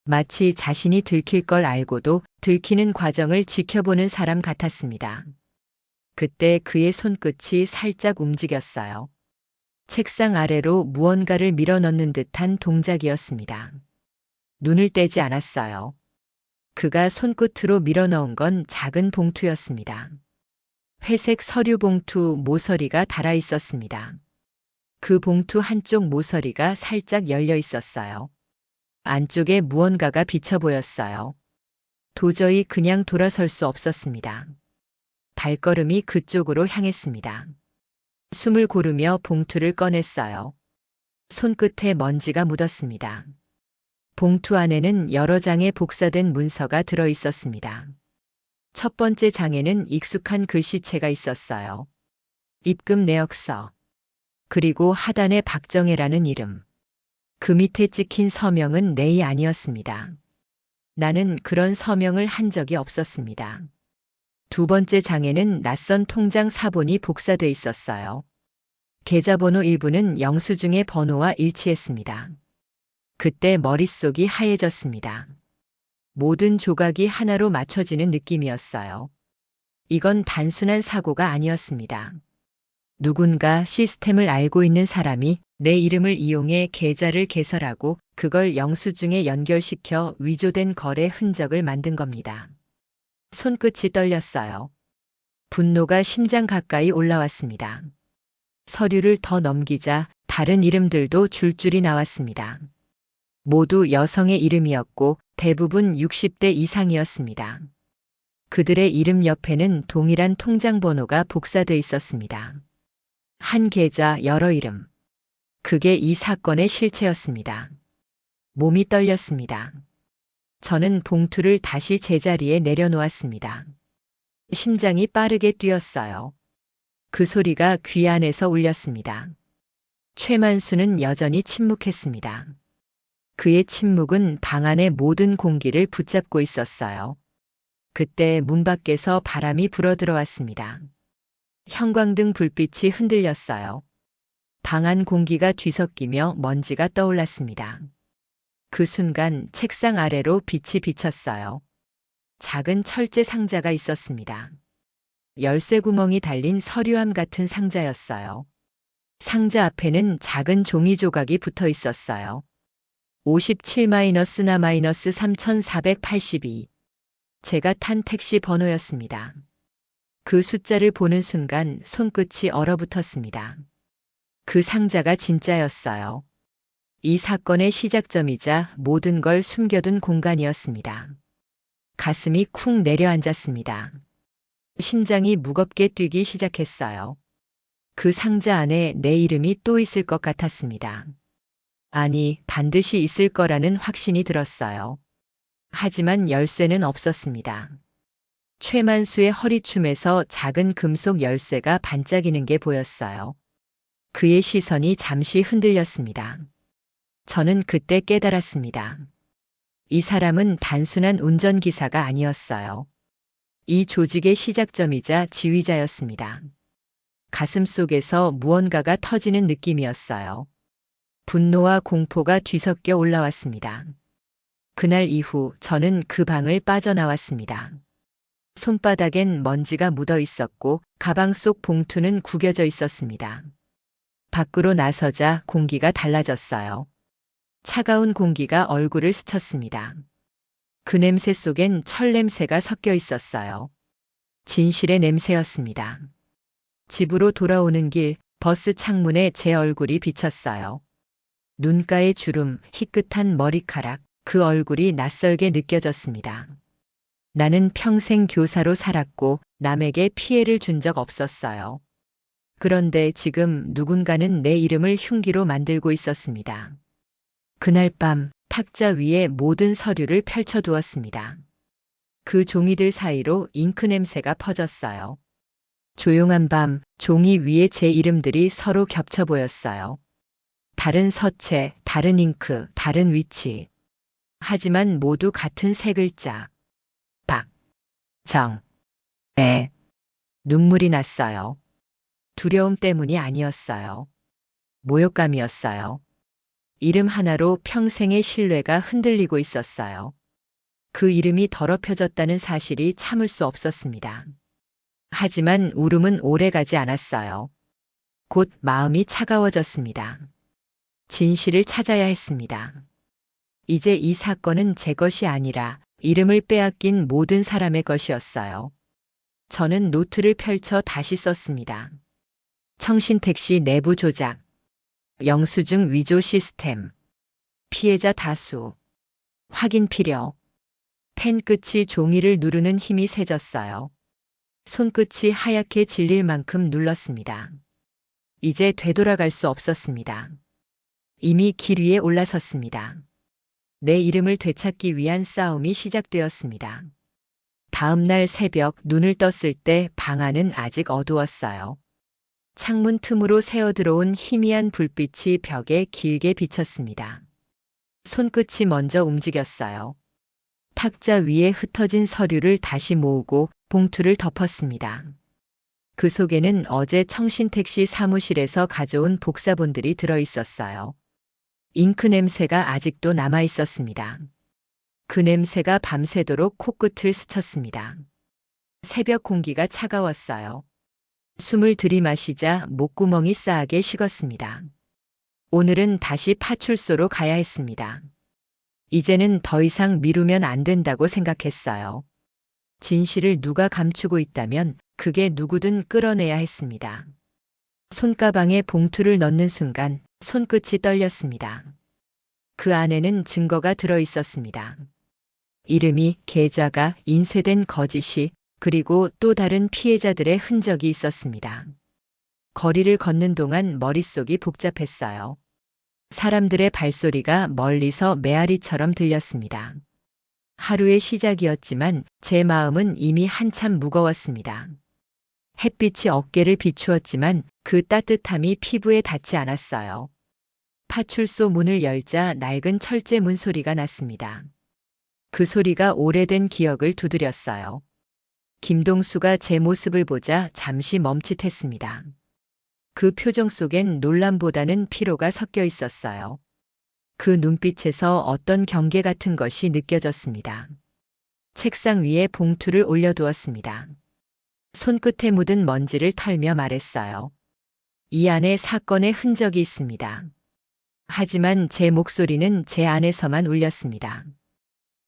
마치 자신이 들킬 걸 알고도 들키는 과정을 지켜보는 사람 같았습니다. 그때 그의 손끝이 살짝 움직였어요. 책상 아래로 무언가를 밀어넣는 듯한 동작이었습니다. 눈을 떼지 않았어요. 그가 손끝으로 밀어넣은 건 작은 봉투였습니다. 회색 서류 봉투 모서리가 달아 있었습니다. 그 봉투 한쪽 모서리가 살짝 열려 있었어요. 안쪽에 무언가가 비쳐 보였어요. 도저히 그냥 돌아설 수 없었습니다. 발걸음이 그쪽으로 향했습니다. 숨을 고르며 봉투를 꺼냈어요. 손끝에 먼지가 묻었습니다. 봉투 안에는 여러 장의 복사된 문서가 들어 있었습니다. 첫 번째 장에는 익숙한 글씨체가 있었어요. 입금 내역서. 그리고 하단에 박정혜라는 이름. 그 밑에 찍힌 서명은 내이 아니었습니다. 나는 그런 서명을 한 적이 없었습니다. 두 번째 장에는 낯선 통장 사본이 복사돼 있었어요. 계좌번호 일부는 영수증의 번호와 일치했습니다. 그때 머릿속이 하얘졌습니다. 모든 조각이 하나로 맞춰지는 느낌이었어요. 이건 단순한 사고가 아니었습니다. 누군가 시스템을 알고 있는 사람이 내 이름을 이용해 계좌를 개설하고 그걸 영수증에 연결시켜 위조된 거래 흔적을 만든 겁니다. 손끝이 떨렸어요. 분노가 심장 가까이 올라왔습니다. 서류를 더 넘기자 다른 이름들도 줄줄이 나왔습니다. 모두 여성의 이름이었고 대부분 60대 이상이었습니다. 그들의 이름 옆에는 동일한 통장 번호가 복사돼 있었습니다. 한 계좌 여러 이름. 그게 이 사건의 실체였습니다. 몸이 떨렸습니다. 저는 봉투를 다시 제자리에 내려놓았습니다. 심장이 빠르게 뛰었어요. 그 소리가 귀 안에서 울렸습니다. 최만수는 여전히 침묵했습니다. 그의 침묵은 방 안의 모든 공기를 붙잡고 있었어요. 그때 문 밖에서 바람이 불어들어왔습니다. 형광등 불빛이 흔들렸어요. 방 안 공기가 뒤섞이며 먼지가 떠올랐습니다. 그 순간 책상 아래로 빛이 비쳤어요. 작은 철제 상자가 있었습니다. 열쇠 구멍이 달린 서류함 같은 상자였어요. 상자 앞에는 작은 종이 조각이 붙어 있었어요. 57-3482. 제가 탄 택시 번호였습니다. 그 숫자를 보는 순간 손끝이 얼어붙었습니다. 그 상자가 진짜였어요. 이 사건의 시작점이자 모든 걸 숨겨둔 공간이었습니다. 가슴이 쿵 내려앉았습니다. 심장이 무겁게 뛰기 시작했어요. 그 상자 안에 내 이름이 또 있을 것 같았습니다. 아니, 반드시 있을 거라는 확신이 들었어요. 하지만 열쇠는 없었습니다. 최만수의 허리춤에서 작은 금속 열쇠가 반짝이는 게 보였어요. 그의 시선이 잠시 흔들렸습니다. 저는 그때 깨달았습니다. 이 사람은 단순한 운전기사가 아니었어요. 이 조직의 시작점이자 지휘자였습니다. 가슴 속에서 무언가가 터지는 느낌이었어요. 분노와 공포가 뒤섞여 올라왔습니다. 그날 이후 저는 그 방을 빠져나왔습니다. 손바닥엔 먼지가 묻어 있었고 가방 속 봉투는 구겨져 있었습니다. 밖으로 나서자 공기가 달라졌어요. 차가운 공기가 얼굴을 스쳤습니다. 그 냄새 속엔 철 냄새가 섞여 있었어요. 진실의 냄새였습니다. 집으로 돌아오는 길 버스 창문에 제 얼굴이 비쳤어요. 눈가의 주름, 희끗한 머리카락, 그 얼굴이 낯설게 느껴졌습니다. 나는 평생 교사로 살았고 남에게 피해를 준 적 없었어요. 그런데 지금 누군가는 내 이름을 흉기로 만들고 있었습니다. 그날 밤 탁자 위에 모든 서류를 펼쳐두었습니다. 그 종이들 사이로 잉크 냄새가 퍼졌어요. 조용한 밤 종이 위에 제 이름들이 서로 겹쳐 보였어요. 다른 서체, 다른 잉크, 다른 위치. 하지만 모두 같은 세 글자. 박, 정, 애. 눈물이 났어요. 두려움 때문이 아니었어요. 모욕감이었어요. 이름 하나로 평생의 신뢰가 흔들리고 있었어요. 그 이름이 더럽혀졌다는 사실이 참을 수 없었습니다. 하지만 울음은 오래가지 않았어요. 곧 마음이 차가워졌습니다. 진실을 찾아야 했습니다. 이제 이 사건은 제 것이 아니라 이름을 빼앗긴 모든 사람의 것이었어요. 저는 노트를 펼쳐 다시 썼습니다. 청신택시 내부 조작, 영수증 위조 시스템, 피해자 다수, 확인 필요. 펜 끝이 종이를 누르는 힘이 세졌어요. 손끝이 하얗게 질릴 만큼 눌렀습니다. 이제 되돌아갈 수 없었습니다. 이미 길 위에 올라섰습니다. 내 이름을 되찾기 위한 싸움이 시작되었습니다. 다음 날 새벽 눈을 떴을 때 방 안은 아직 어두웠어요. 창문 틈으로 새어 들어온 희미한 불빛이 벽에 길게 비쳤습니다. 손끝이 먼저 움직였어요. 탁자 위에 흩어진 서류를 다시 모으고 봉투를 덮었습니다. 그 속에는 어제 청신택시 사무실에서 가져온 복사본들이 들어 있었어요. 잉크 냄새가 아직도 남아 있었습니다. 그 냄새가 밤새도록 코끝을 스쳤습니다. 새벽 공기가 차가웠어요. 숨을 들이마시자 목구멍이 싸하게 식었습니다. 오늘은 다시 파출소로 가야 했습니다. 이제는 더 이상 미루면 안 된다고 생각했어요. 진실을 누가 감추고 있다면 그게 누구든 끌어내야 했습니다. 손가방에 봉투를 넣는 순간 손끝이 떨렸습니다. 그 안에는 증거가 들어 있었습니다. 이름이, 계좌가, 인쇄된 거짓이, 그리고 또 다른 피해자들의 흔적이 있었습니다. 거리를 걷는 동안 머릿속이 복잡했어요. 사람들의 발소리가 멀리서 메아리처럼 들렸습니다. 하루의 시작이었지만 제 마음은 이미 한참 무거웠습니다. 햇빛이 어깨를 비추었지만 그 따뜻함이 피부에 닿지 않았어요. 파출소 문을 열자 낡은 철제 문 소리가 났습니다. 그 소리가 오래된 기억을 두드렸어요. 김동수가 제 모습을 보자 잠시 멈칫했습니다. 그 표정 속엔 놀람보다는 피로가 섞여 있었어요. 그 눈빛에서 어떤 경계 같은 것이 느껴졌습니다. 책상 위에 봉투를 올려두었습니다. 손끝에 묻은 먼지를 털며 말했어요. 이 안에 사건의 흔적이 있습니다. 하지만 제 목소리는 제 안에서만 울렸습니다.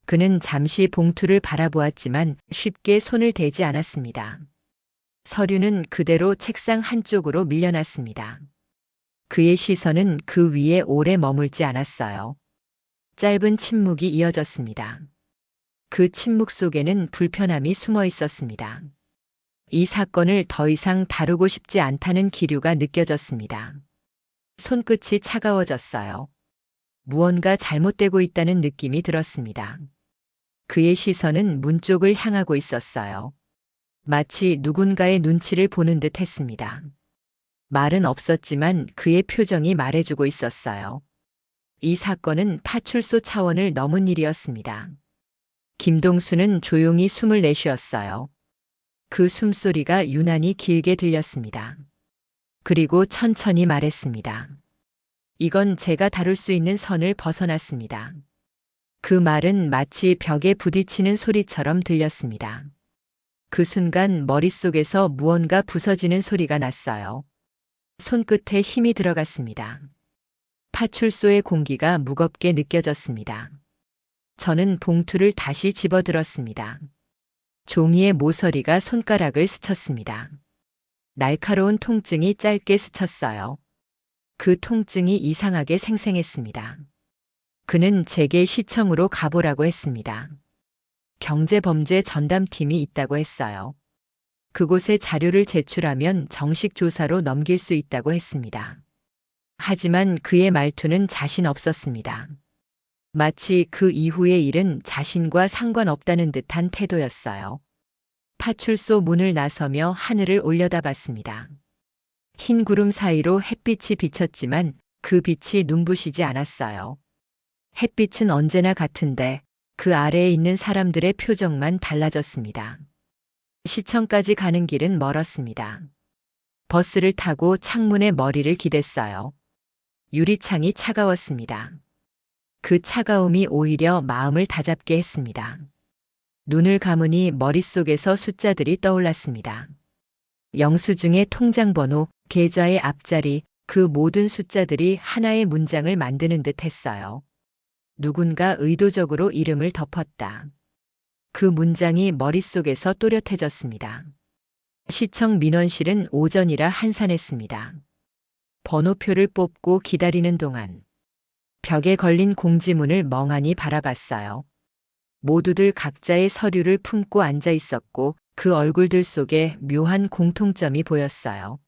그는 잠시 봉투를 바라보았지만 쉽게 손을 대지 않았습니다. 서류는 그대로 책상 한쪽으로 밀려났습니다. 그의 시선은 그 위에 오래 머물지 않았어요. 짧은 침묵이 이어졌습니다. 그 침묵 속에는 불편함이 숨어 있었습니다. 이 사건을 더 이상 다루고 싶지 않다는 기류가 느껴졌습니다. 손끝이 차가워졌어요. 무언가 잘못되고 있다는 느낌이 들었습니다. 그의 시선은 문 쪽을 향하고 있었어요. 마치 누군가의 눈치를 보는 듯 했습니다. 말은 없었지만 그의 표정이 말해주고 있었어요. 이 사건은 파출소 차원을 넘은 일이었습니다. 김동수는 조용히 숨을 내쉬었어요. 그 숨소리가 유난히 길게 들렸습니다. 그리고 천천히 말했습니다. 이건 제가 다룰 수 있는 선을 벗어났습니다. 그 말은 마치 벽에 부딪히는 소리처럼 들렸습니다. 그 순간 머릿속에서 무언가 부서지는 소리가 났어요. 손끝에 힘이 들어갔습니다. 파출소의 공기가 무겁게 느껴졌습니다. 저는 봉투를 다시 집어들었습니다. 종이의 모서리가 손가락을 스쳤습니다. 날카로운 통증이 짧게 스쳤어요. 그 통증이 이상하게 생생했습니다. 그는 제게 시청으로 가보라고 했습니다. 경제범죄 전담팀이 있다고 했어요. 그곳에 자료를 제출하면 정식 조사로 넘길 수 있다고 했습니다. 하지만 그의 말투는 자신 없었습니다. 마치 그 이후의 일은 자신과 상관없다는 듯한 태도였어요. 파출소 문을 나서며 하늘을 올려다봤습니다. 흰 구름 사이로 햇빛이 비쳤지만 그 빛이 눈부시지 않았어요. 햇빛은 언제나 같은데 그 아래에 있는 사람들의 표정만 달라졌습니다. 시청까지 가는 길은 멀었습니다. 버스를 타고 창문에 머리를 기댔어요. 유리창이 차가웠습니다. 그 차가움이 오히려 마음을 다잡게 했습니다. 눈을 감으니 머릿속에서 숫자들이 떠올랐습니다. 영수증의 통장 번호, 계좌의 앞자리, 그 모든 숫자들이 하나의 문장을 만드는 듯 했어요. 누군가 의도적으로 이름을 덮었다. 그 문장이 머릿속에서 또렷해졌습니다. 시청 민원실은 오전이라 한산했습니다. 번호표를 뽑고 기다리는 동안 벽에 걸린 공지문을 멍하니 바라봤어요. 모두들 각자의 서류를 품고 앉아 있었고 그 얼굴들 속에 묘한 공통점이 보였어요.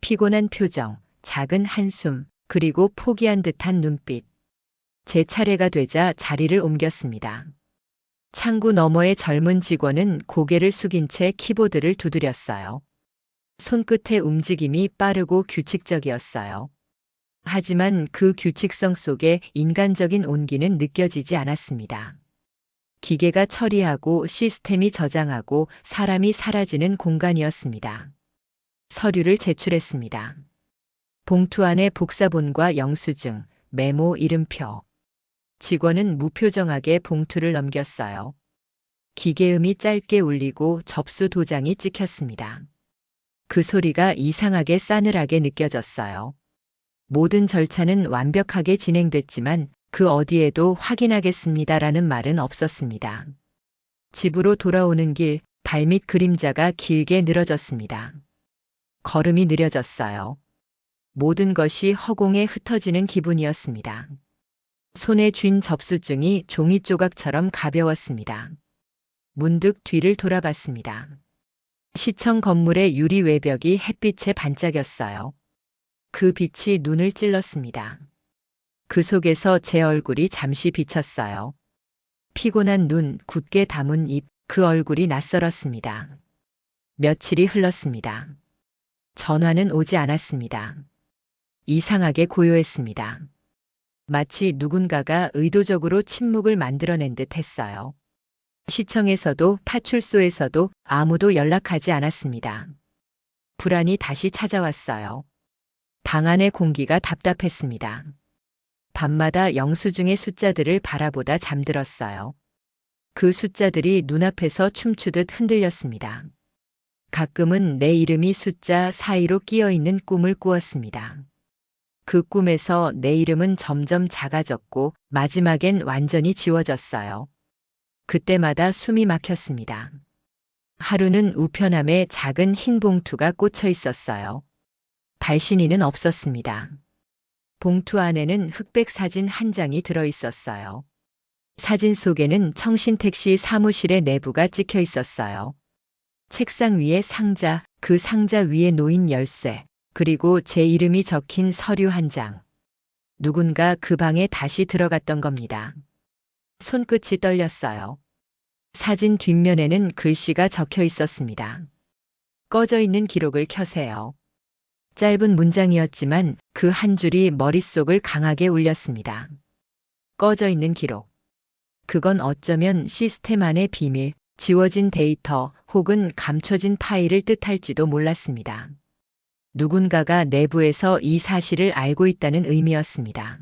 피곤한 표정, 작은 한숨, 그리고 포기한 듯한 눈빛. 제 차례가 되자 자리를 옮겼습니다. 창구 너머의 젊은 직원은 고개를 숙인 채 키보드를 두드렸어요. 손끝의 움직임이 빠르고 규칙적이었어요. 하지만 그 규칙성 속에 인간적인 온기는 느껴지지 않았습니다. 기계가 처리하고 시스템이 저장하고 사람이 사라지는 공간이었습니다. 서류를 제출했습니다. 봉투 안에 복사본과 영수증, 메모 이름표. 직원은 무표정하게 봉투를 넘겼어요. 기계음이 짧게 울리고 접수 도장이 찍혔습니다. 그 소리가 이상하게 싸늘하게 느껴졌어요. 모든 절차는 완벽하게 진행됐지만 그 어디에도 확인하겠습니다라는 말은 없었습니다. 집으로 돌아오는 길, 발밑 그림자가 길게 늘어졌습니다. 걸음이 느려졌어요. 모든 것이 허공에 흩어지는 기분이었습니다. 손에 쥔 접수증이 종이 조각처럼 가벼웠습니다. 문득 뒤를 돌아봤습니다. 시청 건물의 유리 외벽이 햇빛에 반짝였어요. 그 빛이 눈을 찔렀습니다. 그 속에서 제 얼굴이 잠시 비쳤어요. 피곤한 눈, 굳게 담은 입, 그 얼굴이 낯설었습니다. 며칠이 흘렀습니다. 전화는 오지 않았습니다. 이상하게 고요했습니다. 마치 누군가가 의도적으로 침묵을 만들어낸 듯 했어요. 시청에서도 파출소에서도 아무도 연락하지 않았습니다. 불안이 다시 찾아왔어요. 방 안의 공기가 답답했습니다. 밤마다 영수증의 숫자들을 바라보다 잠들었어요. 그 숫자들이 눈앞에서 춤추듯 흔들렸습니다. 가끔은 내 이름이 숫자 사이로 끼어 있는 꿈을 꾸었습니다. 그 꿈에서 내 이름은 점점 작아졌고 마지막엔 완전히 지워졌어요. 그때마다 숨이 막혔습니다. 하루는 우편함에 작은 흰 봉투가 꽂혀 있었어요. 발신인은 없었습니다. 봉투 안에는 흑백 사진 한 장이 들어 있었어요. 사진 속에는 청신택시 사무실의 내부가 찍혀 있었어요. 책상 위에 상자, 그 상자 위에 놓인 열쇠, 그리고 제 이름이 적힌 서류 한 장. 누군가 그 방에 다시 들어갔던 겁니다. 손끝이 떨렸어요. 사진 뒷면에는 글씨가 적혀 있었습니다. 꺼져 있는 기록을 켜세요. 짧은 문장이었지만 그 한 줄이 머릿속을 강하게 울렸습니다. 꺼져 있는 기록. 그건 어쩌면 시스템 안의 비밀, 지워진 데이터 혹은 감춰진 파일을 뜻할지도 몰랐습니다. 누군가가 내부에서 이 사실을 알고 있다는 의미였습니다.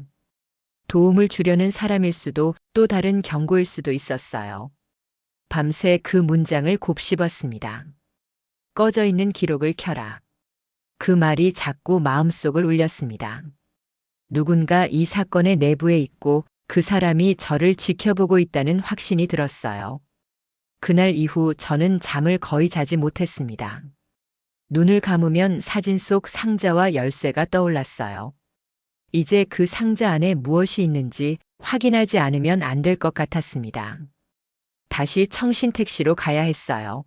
도움을 주려는 사람일 수도 또 다른 경고일 수도 있었어요. 밤새 그 문장을 곱씹었습니다. 꺼져 있는 기록을 켜라. 그 말이 자꾸 마음속을 울렸습니다. 누군가 이 사건의 내부에 있고 그 사람이 저를 지켜보고 있다는 확신이 들었어요. 그날 이후 저는 잠을 거의 자지 못했습니다. 눈을 감으면 사진 속 상자와 열쇠가 떠올랐어요. 이제 그 상자 안에 무엇이 있는지 확인하지 않으면 안 될 것 같았습니다. 다시 청신택시로 가야 했어요.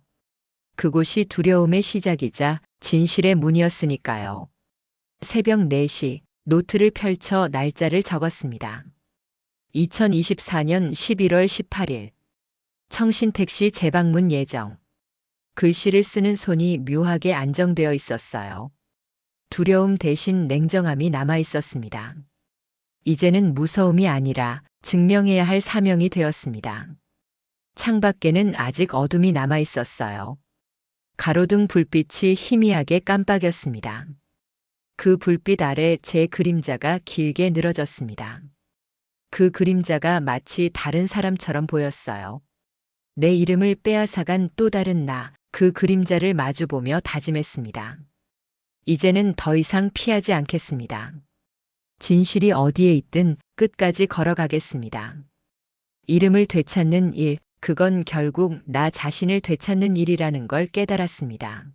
그곳이 두려움의 시작이자 진실의 문이었으니까요. 새벽 4시 노트를 펼쳐 날짜를 적었습니다. 2024년 11월 18일. 청신택시 재방문 예정. 글씨를 쓰는 손이 묘하게 안정되어 있었어요. 두려움 대신 냉정함이 남아 있었습니다. 이제는 무서움이 아니라 증명해야 할 사명이 되었습니다. 창밖에는 아직 어둠이 남아 있었어요. 가로등 불빛이 희미하게 깜빡였습니다. 그 불빛 아래 제 그림자가 길게 늘어졌습니다. 그 그림자가 마치 다른 사람처럼 보였어요. 내 이름을 빼앗아간 또 다른 나, 그 그림자를 마주보며 다짐했습니다. 이제는 더 이상 피하지 않겠습니다. 진실이 어디에 있든 끝까지 걸어가겠습니다. 이름을 되찾는 일, 그건 결국 나 자신을 되찾는 일이라는 걸 깨달았습니다.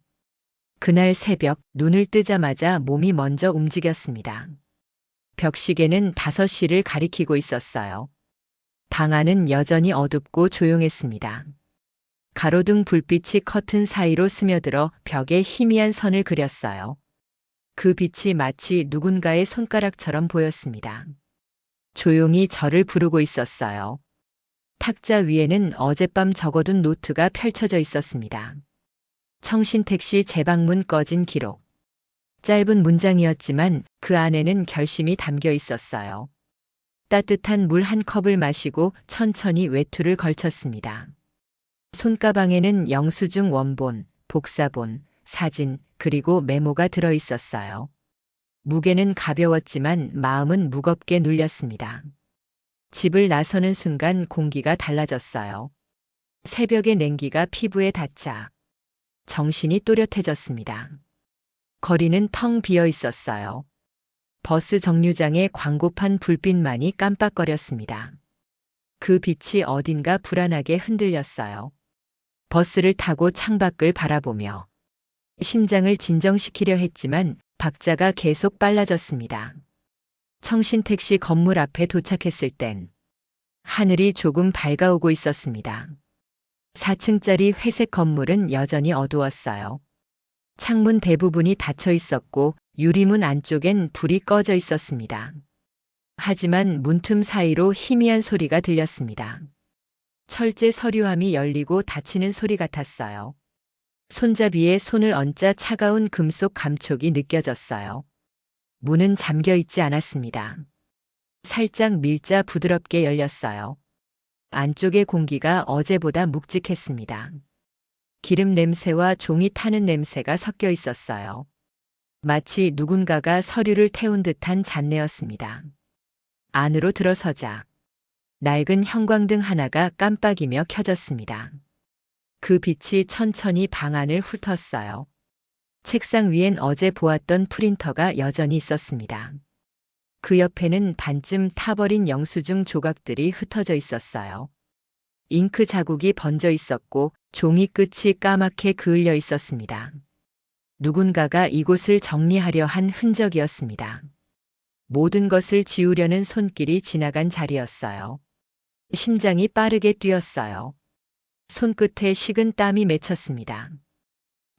그날 새벽 눈을 뜨자마자 몸이 먼저 움직였습니다. 벽시계는 5시를 가리키고 있었어요. 방 안은 여전히 어둡고 조용했습니다. 가로등 불빛이 커튼 사이로 스며들어 벽에 희미한 선을 그렸어요. 그 빛이 마치 누군가의 손가락처럼 보였습니다. 조용히 저를 부르고 있었어요. 탁자 위에는 어젯밤 적어둔 노트가 펼쳐져 있었습니다. 청신택시 재방문 꺼진 기록. 짧은 문장이었지만 그 안에는 결심이 담겨 있었어요. 따뜻한 물 한 컵을 마시고 천천히 외투를 걸쳤습니다. 손가방에는 영수증 원본, 복사본, 사진, 그리고 메모가 들어 있었어요. 무게는 가벼웠지만 마음은 무겁게 눌렸습니다. 집을 나서는 순간 공기가 달라졌어요. 새벽의 냉기가 피부에 닿자 정신이 또렷해졌습니다. 거리는 텅 비어 있었어요. 버스 정류장의 광고판 불빛만이 깜빡거렸습니다. 그 빛이 어딘가 불안하게 흔들렸어요. 버스를 타고 창밖을 바라보며 심장을 진정시키려 했지만 박자가 계속 빨라졌습니다. 청신택시 건물 앞에 도착했을 땐 하늘이 조금 밝아오고 있었습니다. 4층짜리 회색 건물은 여전히 어두웠어요. 창문 대부분이 닫혀 있었고 유리문 안쪽엔 불이 꺼져 있었습니다. 하지만 문틈 사이로 희미한 소리가 들렸습니다. 철제 서류함이 열리고 닫히는 소리 같았어요. 손잡이에 손을 얹자 차가운 금속 감촉이 느껴졌어요. 문은 잠겨 있지 않았습니다. 살짝 밀자 부드럽게 열렸어요. 안쪽의 공기가 어제보다 묵직했습니다. 기름 냄새와 종이 타는 냄새가 섞여 있었어요. 마치 누군가가 서류를 태운 듯한 잡내였습니다. 안으로 들어서자 낡은 형광등 하나가 깜빡이며 켜졌습니다. 그 빛이 천천히 방 안을 훑었어요. 책상 위엔 어제 보았던 프린터가 여전히 있었습니다. 그 옆에는 반쯤 타버린 영수증 조각들이 흩어져 있었어요. 잉크 자국이 번져 있었고 종이 끝이 까맣게 그을려 있었습니다. 누군가가 이곳을 정리하려 한 흔적이었습니다. 모든 것을 지우려는 손길이 지나간 자리였어요. 심장이 빠르게 뛰었어요. 손끝에 식은 땀이 맺혔습니다.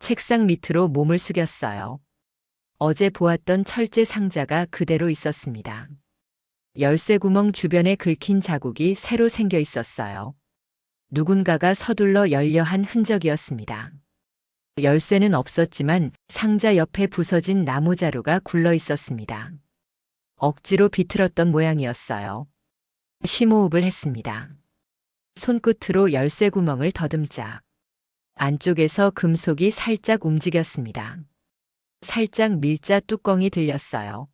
책상 밑으로 몸을 숙였어요. 어제 보았던 철제 상자가 그대로 있었습니다. 열쇠 구멍 주변에 긁힌 자국이 새로 생겨 있었어요. 누군가가 서둘러 열려 한 흔적이었습니다. 열쇠는 없었지만 상자 옆에 부서진 나무 자루가 굴러 있었습니다. 억지로 비틀었던 모양이었어요. 심호흡을 했습니다. 손끝으로 열쇠 구멍을 더듬자 안쪽에서 금속이 살짝 움직였습니다. 살짝 밀자 뚜껑이 들렸어요.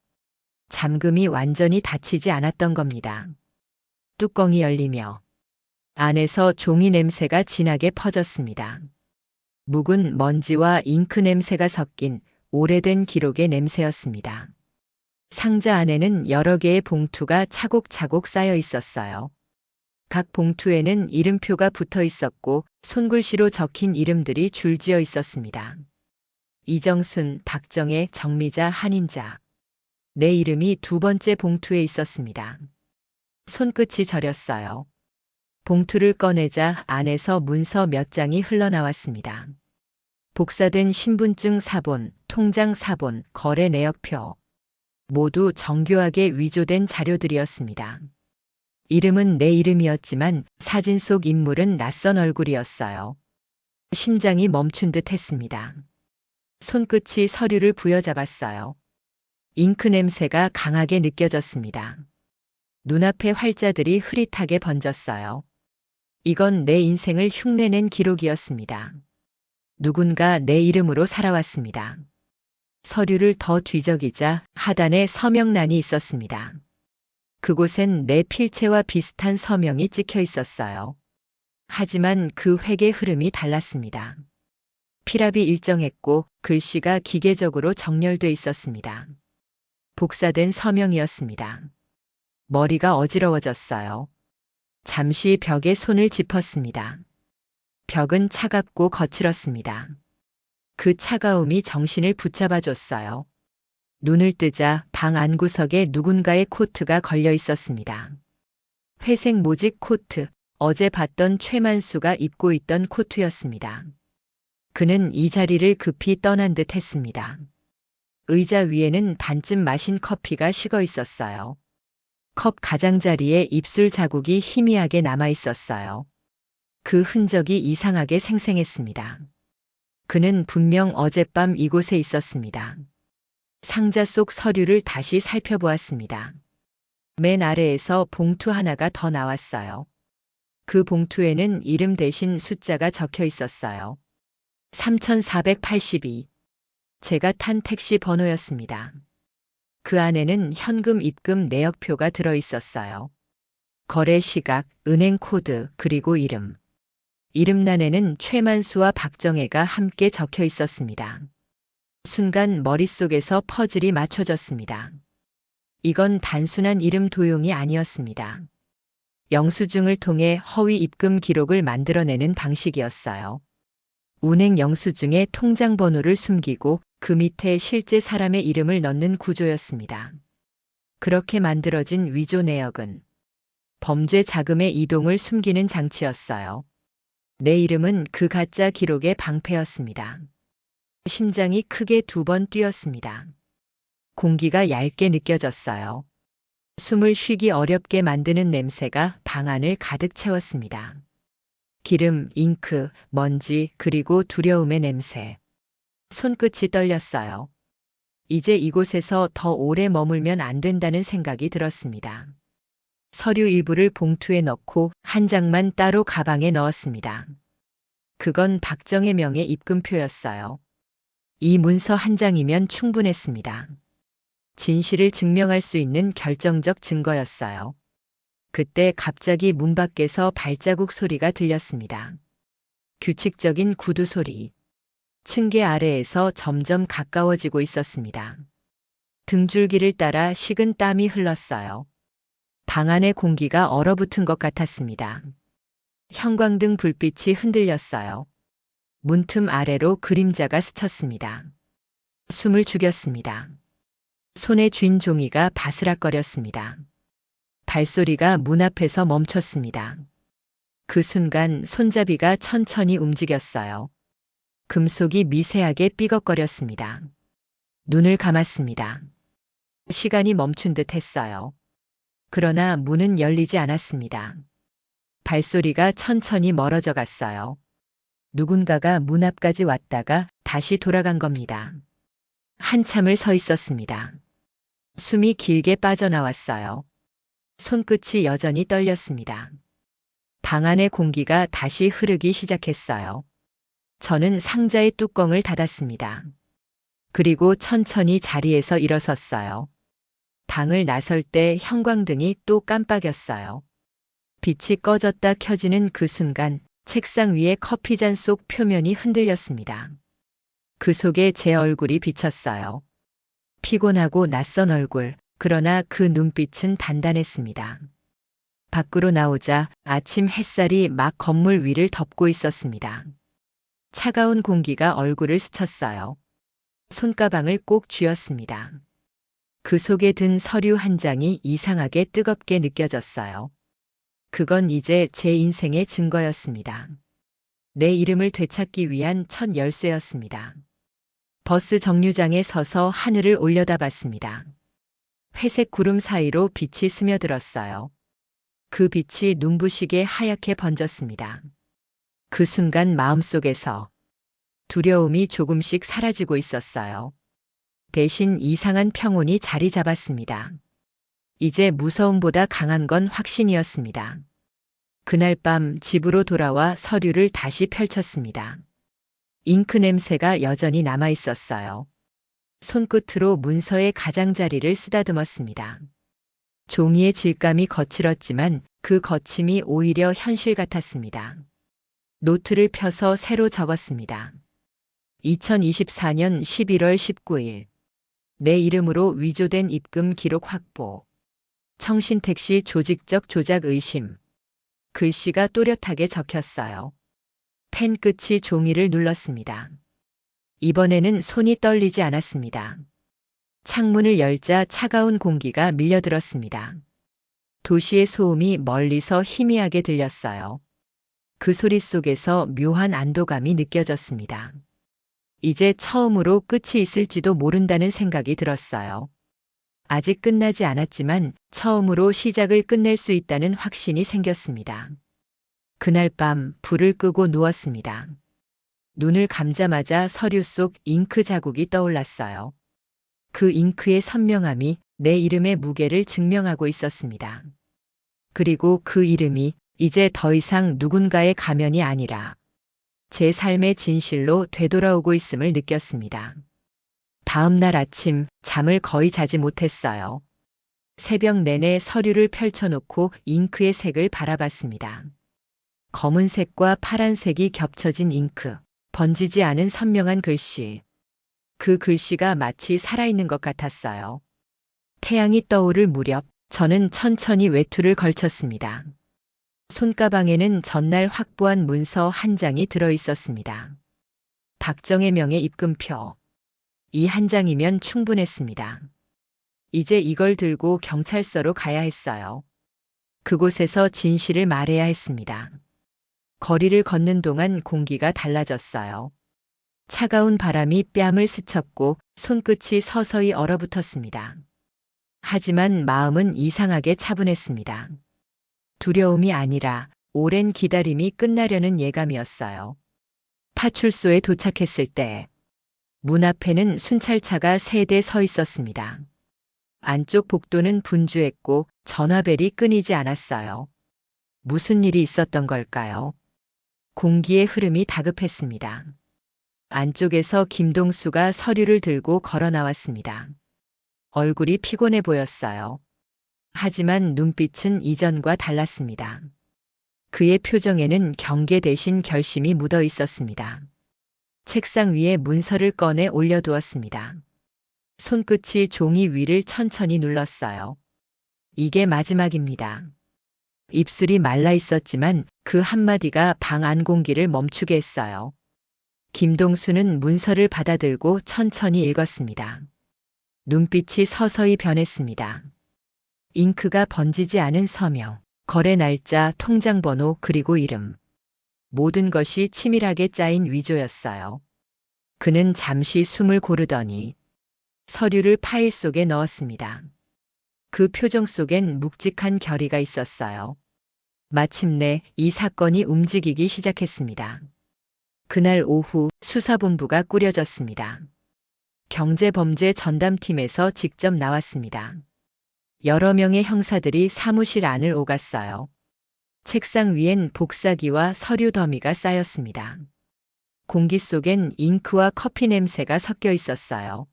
잠금이 완전히 닫히지 않았던 겁니다. 뚜껑이 열리며 안에서 종이 냄새가 진하게 퍼졌습니다. 묵은 먼지와 잉크 냄새가 섞인 오래된 기록의 냄새였습니다. 상자 안에는 여러 개의 봉투가 차곡차곡 쌓여 있었어요. 각 봉투에는 이름표가 붙어 있었고 손글씨로 적힌 이름들이 줄지어 있었습니다. 이정순, 박정혜, 정미자, 한인자. 내 이름이 두 번째 봉투에 있었습니다. 손끝이 저렸어요. 봉투를 꺼내자 안에서 문서 몇 장이 흘러나왔습니다. 복사된 신분증 사본, 통장 사본, 거래 내역표. 모두 정교하게 위조된 자료들이었습니다. 이름은 내 이름이었지만 사진 속 인물은 낯선 얼굴이었어요. 심장이 멈춘 듯 했습니다. 손끝이 서류를 부여잡았어요. 잉크 냄새가 강하게 느껴졌습니다. 눈앞의 활자들이 흐릿하게 번졌어요. 이건 내 인생을 흉내낸 기록이었습니다. 누군가 내 이름으로 살아왔습니다. 서류를 더 뒤적이자 하단에 서명란이 있었습니다. 그곳엔 내 필체와 비슷한 서명이 찍혀 있었어요. 하지만 그 획의 흐름이 달랐습니다. 필압이 일정했고 글씨가 기계적으로 정렬돼 있었습니다. 복사된 서명이었습니다. 머리가 어지러워졌어요. 잠시 벽에 손을 짚었습니다. 벽은 차갑고 거칠었습니다. 그 차가움이 정신을 붙잡아줬어요. 눈을 뜨자 방 안구석에 누군가의 코트가 걸려 있었습니다. 회색 모직 코트, 어제 봤던 최만수가 입고 있던 코트였습니다. 그는 이 자리를 급히 떠난 듯 했습니다. 의자 위에는 반쯤 마신 커피가 식어 있었어요. 컵 가장자리에 입술 자국이 희미하게 남아 있었어요. 그 흔적이 이상하게 생생했습니다. 그는 분명 어젯밤 이곳에 있었습니다. 상자 속 서류를 다시 살펴보았습니다. 맨 아래에서 봉투 하나가 더 나왔어요. 그 봉투에는 이름 대신 숫자가 적혀 있었어요. 3482. 제가 탄 택시 번호였습니다. 그 안에는 현금 입금 내역표가 들어 있었어요. 거래 시각, 은행 코드, 그리고 이름. 이름란에는 최만수와 박정혜가 함께 적혀 있었습니다. 순간 머릿속에서 퍼즐이 맞춰졌습니다. 이건 단순한 이름 도용이 아니었습니다. 영수증을 통해 허위 입금 기록을 만들어내는 방식이었어요. 운행 영수증에 통장 번호를 숨기고 그 밑에 실제 사람의 이름을 넣는 구조였습니다. 그렇게 만들어진 위조 내역은 범죄 자금의 이동을 숨기는 장치였어요. 내 이름은 그 가짜 기록의 방패였습니다. 심장이 크게 두 번 뛰었습니다. 공기가 얇게 느껴졌어요. 숨을 쉬기 어렵게 만드는 냄새가 방 안을 가득 채웠습니다. 기름, 잉크, 먼지, 그리고 두려움의 냄새. 손끝이 떨렸어요. 이제 이곳에서 더 오래 머물면 안 된다는 생각이 들었습니다. 서류 일부를 봉투에 넣고 한 장만 따로 가방에 넣었습니다. 그건 박정의 명의 입금표였어요. 이 문서 한 장이면 충분했습니다. 진실을 증명할 수 있는 결정적 증거였어요. 그때 갑자기 문 밖에서 발자국 소리가 들렸습니다. 규칙적인 구두 소리. 층계 아래에서 점점 가까워지고 있었습니다. 등줄기를 따라 식은 땀이 흘렀어요. 방 안의 공기가 얼어붙은 것 같았습니다. 형광등 불빛이 흔들렸어요. 문틈 아래로 그림자가 스쳤습니다. 숨을 죽였습니다. 손에 쥔 종이가 바스락거렸습니다. 발소리가 문 앞에서 멈췄습니다. 그 순간 손잡이가 천천히 움직였어요. 금속이 미세하게 삐걱거렸습니다. 눈을 감았습니다. 시간이 멈춘 듯 했어요. 그러나 문은 열리지 않았습니다. 발소리가 천천히 멀어져 갔어요. 누군가가 문 앞까지 왔다가 다시 돌아간 겁니다. 한참을 서 있었습니다. 숨이 길게 빠져나왔어요. 손끝이 여전히 떨렸습니다. 방 안의 공기가 다시 흐르기 시작했어요. 저는 상자의 뚜껑을 닫았습니다. 그리고 천천히 자리에서 일어섰어요. 방을 나설 때 형광등이 또 깜빡였어요. 빛이 꺼졌다 켜지는 그 순간 책상 위에 커피잔 속 표면이 흔들렸습니다. 그 속에 제 얼굴이 비쳤어요. 피곤하고 낯선 얼굴, 그러나 그 눈빛은 단단했습니다. 밖으로 나오자 아침 햇살이 막 건물 위를 덮고 있었습니다. 차가운 공기가 얼굴을 스쳤어요. 손가방을 꼭 쥐었습니다. 그 속에 든 서류 한 장이 이상하게 뜨겁게 느껴졌어요. 그건 이제 제 인생의 증거였습니다. 내 이름을 되찾기 위한 첫 열쇠였습니다. 버스 정류장에 서서 하늘을 올려다봤습니다. 회색 구름 사이로 빛이 스며들었어요. 그 빛이 눈부시게 하얗게 번졌습니다. 그 순간 마음속에서 두려움이 조금씩 사라지고 있었어요. 대신 이상한 평온이 자리 잡았습니다. 이제 무서움보다 강한 건 확신이었습니다. 그날 밤 집으로 돌아와 서류를 다시 펼쳤습니다. 잉크 냄새가 여전히 남아 있었어요. 손끝으로 문서의 가장자리를 쓰다듬었습니다. 종이의 질감이 거칠었지만 그 거침이 오히려 현실 같았습니다. 노트를 펴서 새로 적었습니다. 2024년 11월 19일. 내 이름으로 위조된 입금 기록 확보. 청신택시 조직적 조작 의심. 글씨가 또렷하게 적혔어요. 펜 끝이 종이를 눌렀습니다. 이번에는 손이 떨리지 않았습니다. 창문을 열자 차가운 공기가 밀려들었습니다. 도시의 소음이 멀리서 희미하게 들렸어요. 그 소리 속에서 묘한 안도감이 느껴졌습니다. 이제 처음으로 끝이 있을지도 모른다는 생각이 들었어요. 아직 끝나지 않았지만 처음으로 시작을 끝낼 수 있다는 확신이 생겼습니다. 그날 밤 불을 끄고 누웠습니다. 눈을 감자마자 서류 속 잉크 자국이 떠올랐어요. 그 잉크의 선명함이 내 이름의 무게를 증명하고 있었습니다. 그리고 그 이름이 이제 더 이상 누군가의 가면이 아니라 제 삶의 진실로 되돌아오고 있음을 느꼈습니다. 다음 날 아침 잠을 거의 자지 못했어요. 새벽 내내 서류를 펼쳐놓고 잉크의 색을 바라봤습니다. 검은색과 파란색이 겹쳐진 잉크, 번지지 않은 선명한 글씨. 그 글씨가 마치 살아있는 것 같았어요. 태양이 떠오를 무렵 저는 천천히 외투를 걸쳤습니다. 손가방에는 전날 확보한 문서 한 장이 들어 있었습니다. 박정의 명의 입금표. 이 한 장이면 충분했습니다. 이제 이걸 들고 경찰서로 가야 했어요. 그곳에서 진실을 말해야 했습니다. 거리를 걷는 동안 공기가 달라졌어요. 차가운 바람이 뺨을 스쳤고 손끝이 서서히 얼어붙었습니다. 하지만 마음은 이상하게 차분했습니다. 두려움이 아니라 오랜 기다림이 끝나려는 예감이었어요. 파출소에 도착했을 때 문 앞에는 순찰차가 3대 서 있었습니다. 안쪽 복도는 분주했고 전화벨이 끊이지 않았어요. 무슨 일이 있었던 걸까요? 공기의 흐름이 다급했습니다. 안쪽에서 김동수가 서류를 들고 걸어 나왔습니다. 얼굴이 피곤해 보였어요. 하지만 눈빛은 이전과 달랐습니다. 그의 표정에는 경계 대신 결심이 묻어 있었습니다. 책상 위에 문서를 꺼내 올려두었습니다. 손끝이 종이 위를 천천히 눌렀어요. 이게 마지막입니다. 입술이 말라 있었지만 그 한마디가 방 안 공기를 멈추게 했어요. 김동수는 문서를 받아들고 천천히 읽었습니다. 눈빛이 서서히 변했습니다. 잉크가 번지지 않은 서명, 거래 날짜, 통장 번호, 그리고 이름. 모든 것이 치밀하게 짜인 위조였어요. 그는 잠시 숨을 고르더니 서류를 파일 속에 넣었습니다. 그 표정 속엔 묵직한 결의가 있었어요. 마침내 이 사건이 움직이기 시작했습니다. 그날 오후 수사본부가 꾸려졌습니다. 경제범죄 전담팀에서 직접 나왔습니다. 여러 명의 형사들이 사무실 안을 오갔어요. 책상 위엔 복사기와 서류 더미가 쌓였습니다. 공기 속엔 잉크와 커피 냄새가 섞여 있었어요.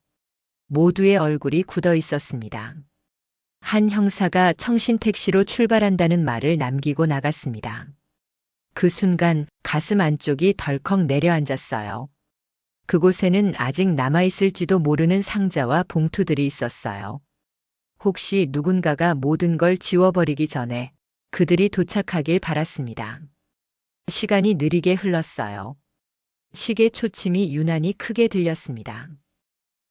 모두의 얼굴이 굳어 있었습니다. 한 형사가 청신 택시로 출발한다는 말을 남기고 나갔습니다. 그 순간 가슴 안쪽이 덜컥 내려앉았어요. 그곳에는 아직 남아있을지도 모르는 상자와 봉투들이 있었어요. 혹시 누군가가 모든 걸 지워버리기 전에 그들이 도착하길 바랐습니다. 시간이 느리게 흘렀어요. 시계 초침이 유난히 크게 들렸습니다.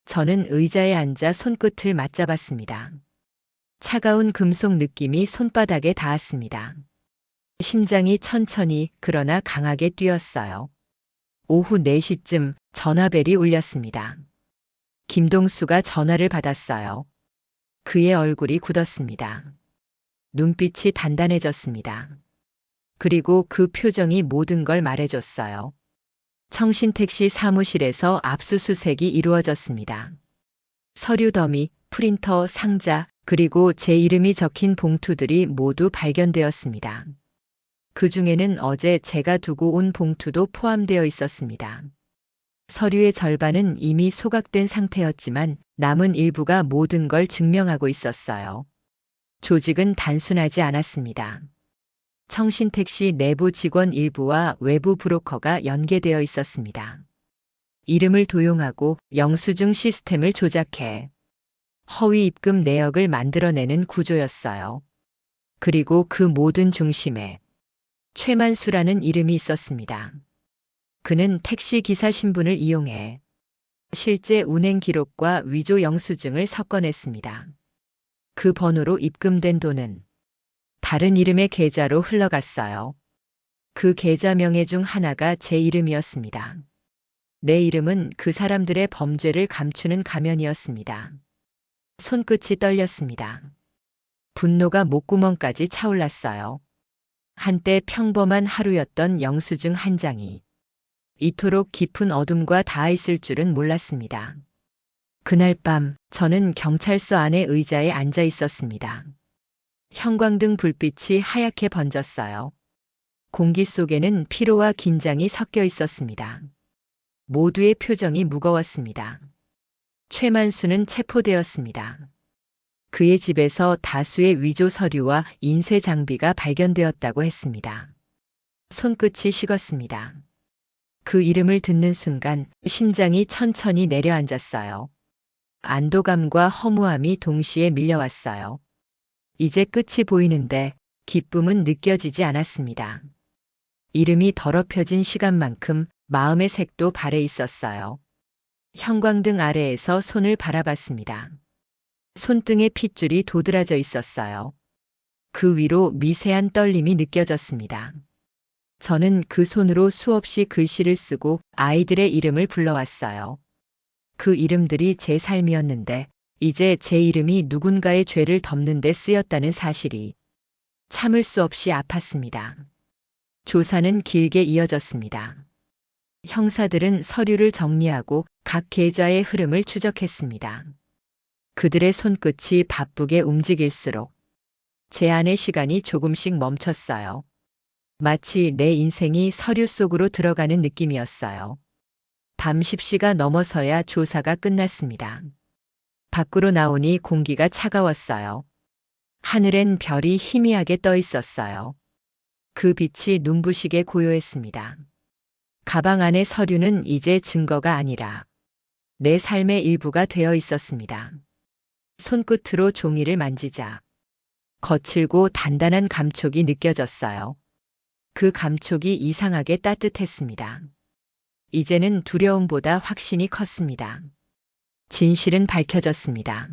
저는 의자에 앉아 손끝을 맞잡았습니다. 차가운 금속 느낌이 손바닥에 닿았습니다. 심장이 천천히 그러나 강하게 뛰었어요. 오후 4시쯤 전화벨이 울렸습니다. 김동수가 전화를 받았어요. 그의 얼굴이 굳었습니다. 눈빛이 단단해졌습니다. 그리고 그 표정이 모든 걸 말해줬어요. 청신택시 사무실에서 압수수색이 이루어졌습니다. 서류 더미, 프린터, 상자, 그리고 제 이름이 적힌 봉투들이 모두 발견되었습니다. 그 중에는 어제 제가 두고 온 봉투도 포함되어 있었습니다. 서류의 절반은 이미 소각된 상태였지만 남은 일부가 모든 걸 증명하고 있었어요. 조직은 단순하지 않았습니다. 청신택시 내부 직원 일부와 외부 브로커가 연계되어 있었습니다. 이름을 도용하고 영수증 시스템을 조작해 허위 입금 내역을 만들어내는 구조였어요. 그리고 그 모든 중심에 최만수라는 이름이 있었습니다. 그는 택시 기사 신분을 이용해 실제 운행 기록과 위조 영수증을 섞어냈습니다. 그 번호로 입금된 돈은 다른 이름의 계좌로 흘러갔어요. 그 계좌 명의 중 하나가 제 이름이었습니다. 내 이름은 그 사람들의 범죄를 감추는 가면이었습니다. 손끝이 떨렸습니다. 분노가 목구멍까지 차올랐어요. 한때 평범한 하루였던 영수증 한 장이 이토록 깊은 어둠과 닿아 있을 줄은 몰랐습니다. 그날 밤 저는 경찰서 안의 의자에 앉아 있었습니다. 형광등 불빛이 하얗게 번졌어요. 공기 속에는 피로와 긴장이 섞여 있었습니다. 모두의 표정이 무거웠습니다. 최만수는 체포되었습니다. 그의 집에서 다수의 위조 서류와 인쇄 장비가 발견되었다고 했습니다. 손끝이 식었습니다. 그 이름을 듣는 순간 심장이 천천히 내려앉았어요. 안도감과 허무함이 동시에 밀려왔어요. 이제 끝이 보이는데 기쁨은 느껴지지 않았습니다. 이름이 더럽혀진 시간만큼 마음의 색도 발해 있었어요. 형광등 아래에서 손을 바라봤습니다. 손등에 핏줄이 도드라져 있었어요. 그 위로 미세한 떨림이 느껴졌습니다. 저는 그 손으로 수없이 글씨를 쓰고 아이들의 이름을 불러왔어요. 그 이름들이 제 삶이었는데 이제 제 이름이 누군가의 죄를 덮는 데 쓰였다는 사실이 참을 수 없이 아팠습니다. 조사는 길게 이어졌습니다. 형사들은 서류를 정리하고 각 계좌의 흐름을 추적했습니다. 그들의 손끝이 바쁘게 움직일수록 제 안의 시간이 조금씩 멈췄어요. 마치 내 인생이 서류 속으로 들어가는 느낌이었어요. 밤 10시가 넘어서야 조사가 끝났습니다. 밖으로 나오니 공기가 차가웠어요. 하늘엔 별이 희미하게 떠 있었어요. 그 빛이 눈부시게 고요했습니다. 가방 안의 서류는 이제 증거가 아니라 내 삶의 일부가 되어 있었습니다. 손끝으로 종이를 만지자 거칠고 단단한 감촉이 느껴졌어요. 그 감촉이 이상하게 따뜻했습니다. 이제는 두려움보다 확신이 컸습니다. 진실은 밝혀졌습니다.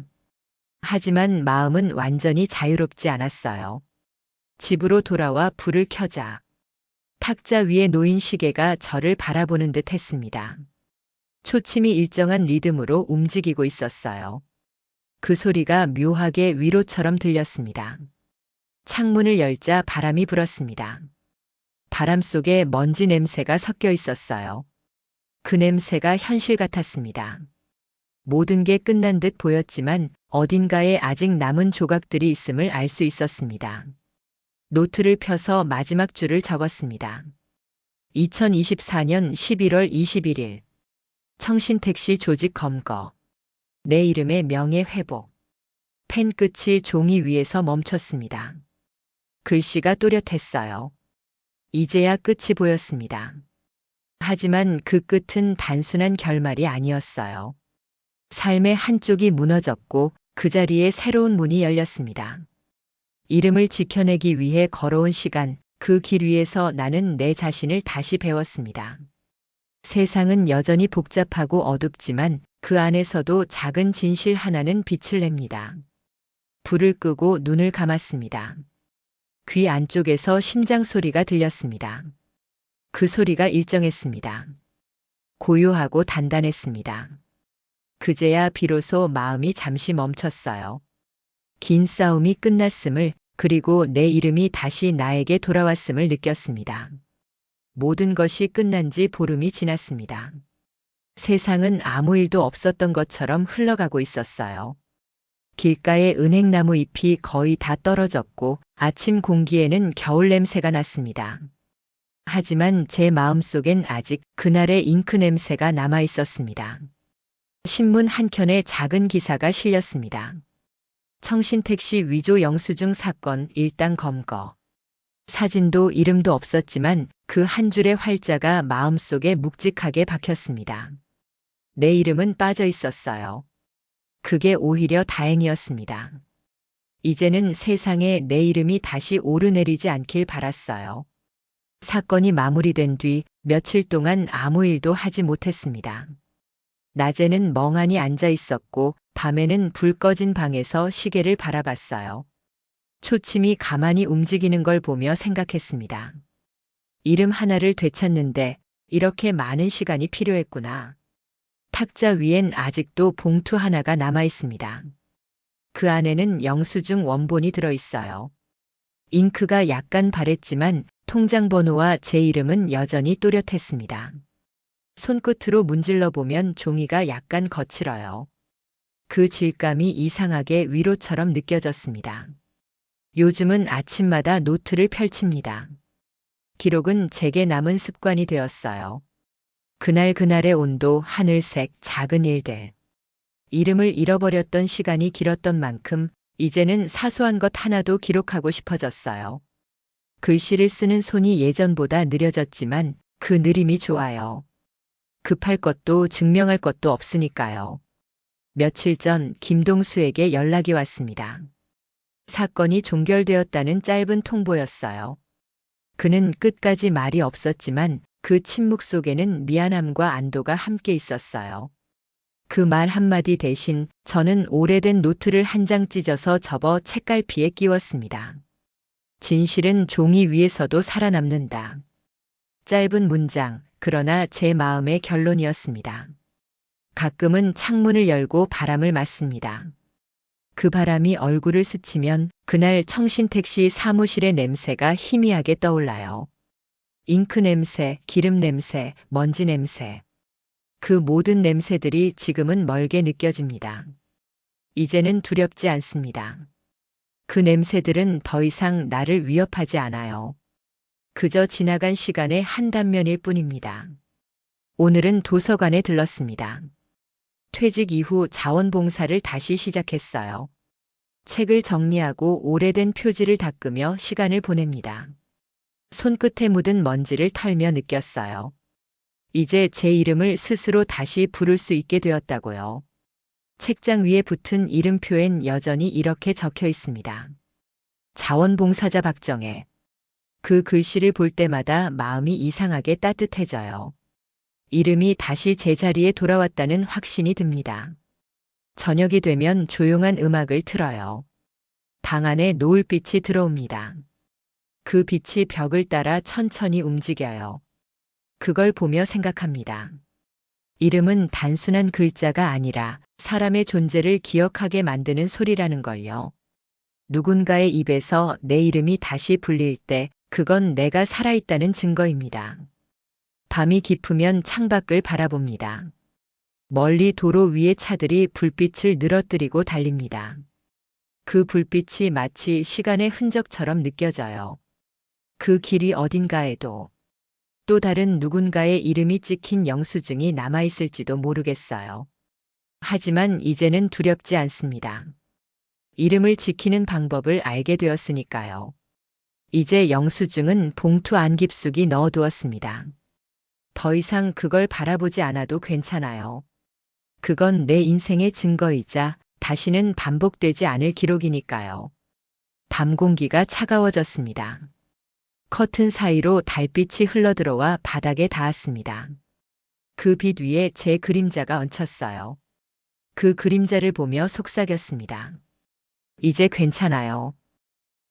하지만 마음은 완전히 자유롭지 않았어요. 집으로 돌아와 불을 켜자 탁자 위에 놓인 시계가 저를 바라보는 듯 했습니다. 초침이 일정한 리듬으로 움직이고 있었어요. 그 소리가 묘하게 위로처럼 들렸습니다. 창문을 열자 바람이 불었습니다. 바람 속에 먼지 냄새가 섞여 있었어요. 그 냄새가 현실 같았습니다. 모든 게 끝난 듯 보였지만 어딘가에 아직 남은 조각들이 있음을 알 수 있었습니다. 노트를 펴서 마지막 줄을 적었습니다. 2024년 11월 21일 청신택시 조직 검거 내 이름의 명예 회복. 펜 끝이 종이 위에서 멈췄습니다. 글씨가 또렷했어요. 이제야 끝이 보였습니다. 하지만 그 끝은 단순한 결말이 아니었어요. 삶의 한쪽이 무너졌고 그 자리에 새로운 문이 열렸습니다. 이름을 지켜내기 위해 걸어온 시간, 그 길 위에서 나는 내 자신을 다시 배웠습니다. 세상은 여전히 복잡하고 어둡지만 그 안에서도 작은 진실 하나는 빛을 냅니다. 불을 끄고 눈을 감았습니다. 귀 안쪽에서 심장 소리가 들렸습니다. 그 소리가 일정했습니다. 고요하고 단단했습니다. 그제야 비로소 마음이 잠시 멈췄어요. 긴 싸움이 끝났음을, 그리고 내 이름이 다시 나에게 돌아왔음을 느꼈습니다. 모든 것이 끝난 지 보름이 지났습니다. 세상은 아무 일도 없었던 것처럼 흘러가고 있었어요. 길가의 은행나무 잎이 거의 다 떨어졌고 아침 공기에는 겨울 냄새가 났습니다. 하지만 제 마음속엔 아직 그날의 잉크 냄새가 남아 있었습니다. 신문 한 켠에 작은 기사가 실렸습니다. 청신택시 위조 영수증 사건 일당 검거. 사진도 이름도 없었지만 그 한 줄의 활자가 마음속에 묵직하게 박혔습니다. 내 이름은 빠져 있었어요. 그게 오히려 다행이었습니다. 이제는 세상에 내 이름이 다시 오르내리지 않길 바랐어요. 사건이 마무리된 뒤 며칠 동안 아무 일도 하지 못했습니다. 낮에는 멍하니 앉아 있었고 밤에는 불 꺼진 방에서 시계를 바라봤어요. 초침이 가만히 움직이는 걸 보며 생각했습니다. 이름 하나를 되찾는데 이렇게 많은 시간이 필요했구나. 탁자 위엔 아직도 봉투 하나가 남아 있습니다. 그 안에는 영수증 원본이 들어 있어요. 잉크가 약간 바랬지만 통장 번호와 제 이름은 여전히 또렷했습니다. 손끝으로 문질러 보면 종이가 약간 거칠어요. 그 질감이 이상하게 위로처럼 느껴졌습니다. 요즘은 아침마다 노트를 펼칩니다. 기록은 제게 남은 습관이 되었어요. 그날그날의 온도, 하늘색, 작은 일들. 이름을 잃어버렸던 시간이 길었던 만큼 이제는 사소한 것 하나도 기록하고 싶어졌어요. 글씨를 쓰는 손이 예전보다 느려졌지만 그 느림이 좋아요. 급할 것도 증명할 것도 없으니까요. 며칠 전 김동수에게 연락이 왔습니다. 사건이 종결되었다는 짧은 통보였어요. 그는 끝까지 말이 없었지만 그 침묵 속에는 미안함과 안도가 함께 있었어요. 그 말 한마디 대신 저는 오래된 노트를 한 장 찢어서 접어 책갈피에 끼웠습니다. 진실은 종이 위에서도 살아남는다. 짧은 문장, 그러나 제 마음의 결론이었습니다. 가끔은 창문을 열고 바람을 맞습니다. 그 바람이 얼굴을 스치면 그날 청신택시 사무실의 냄새가 희미하게 떠올라요. 잉크 냄새, 기름 냄새, 먼지 냄새. 그 모든 냄새들이 지금은 멀게 느껴집니다. 이제는 두렵지 않습니다. 그 냄새들은 더 이상 나를 위협하지 않아요. 그저 지나간 시간의 한 단면일 뿐입니다. 오늘은 도서관에 들렀습니다. 퇴직 이후 자원봉사를 다시 시작했어요. 책을 정리하고 오래된 표지를 닦으며 시간을 보냅니다. 손끝에 묻은 먼지를 털며 느꼈어요. 이제 제 이름을 스스로 다시 부를 수 있게 되었다고요. 책장 위에 붙은 이름표엔 여전히 이렇게 적혀 있습니다. 자원봉사자 박정혜. 그 글씨를 볼 때마다 마음이 이상하게 따뜻해져요. 이름이 다시 제자리에 돌아왔다는 확신이 듭니다. 저녁이 되면 조용한 음악을 틀어요. 방 안에 노을빛이 들어옵니다. 그 빛이 벽을 따라 천천히 움직여요. 그걸 보며 생각합니다. 이름은 단순한 글자가 아니라 사람의 존재를 기억하게 만드는 소리라는 걸요. 누군가의 입에서 내 이름이 다시 불릴 때 그건 내가 살아있다는 증거입니다. 밤이 깊으면 창밖을 바라봅니다. 멀리 도로 위의 차들이 불빛을 늘어뜨리고 달립니다. 그 불빛이 마치 시간의 흔적처럼 느껴져요. 그 길이 어딘가에도 또 다른 누군가의 이름이 찍힌 영수증이 남아있을지도 모르겠어요. 하지만 이제는 두렵지 않습니다. 이름을 지키는 방법을 알게 되었으니까요. 이제 영수증은 봉투 안 깊숙이 넣어두었습니다. 더 이상 그걸 바라보지 않아도 괜찮아요. 그건 내 인생의 증거이자 다시는 반복되지 않을 기록이니까요. 밤 공기가 차가워졌습니다. 커튼 사이로 달빛이 흘러들어와 바닥에 닿았습니다. 그 빛 위에 제 그림자가 얹혔어요. 그 그림자를 보며 속삭였습니다. 이제 괜찮아요.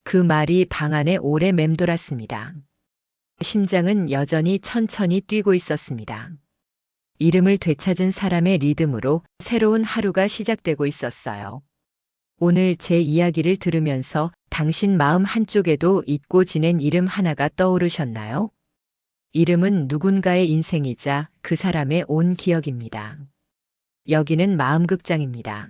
그 말이 방 안에 오래 맴돌았습니다. 심장은 여전히 천천히 뛰고 있었습니다. 이름을 되찾은 사람의 리듬으로 새로운 하루가 시작되고 있었어요. 오늘 제 이야기를 들으면서 당신 마음 한쪽에도 잊고 지낸 이름 하나가 떠오르셨나요? 이름은 누군가의 인생이자 그 사람의 온 기억입니다. 여기는 마음극장입니다.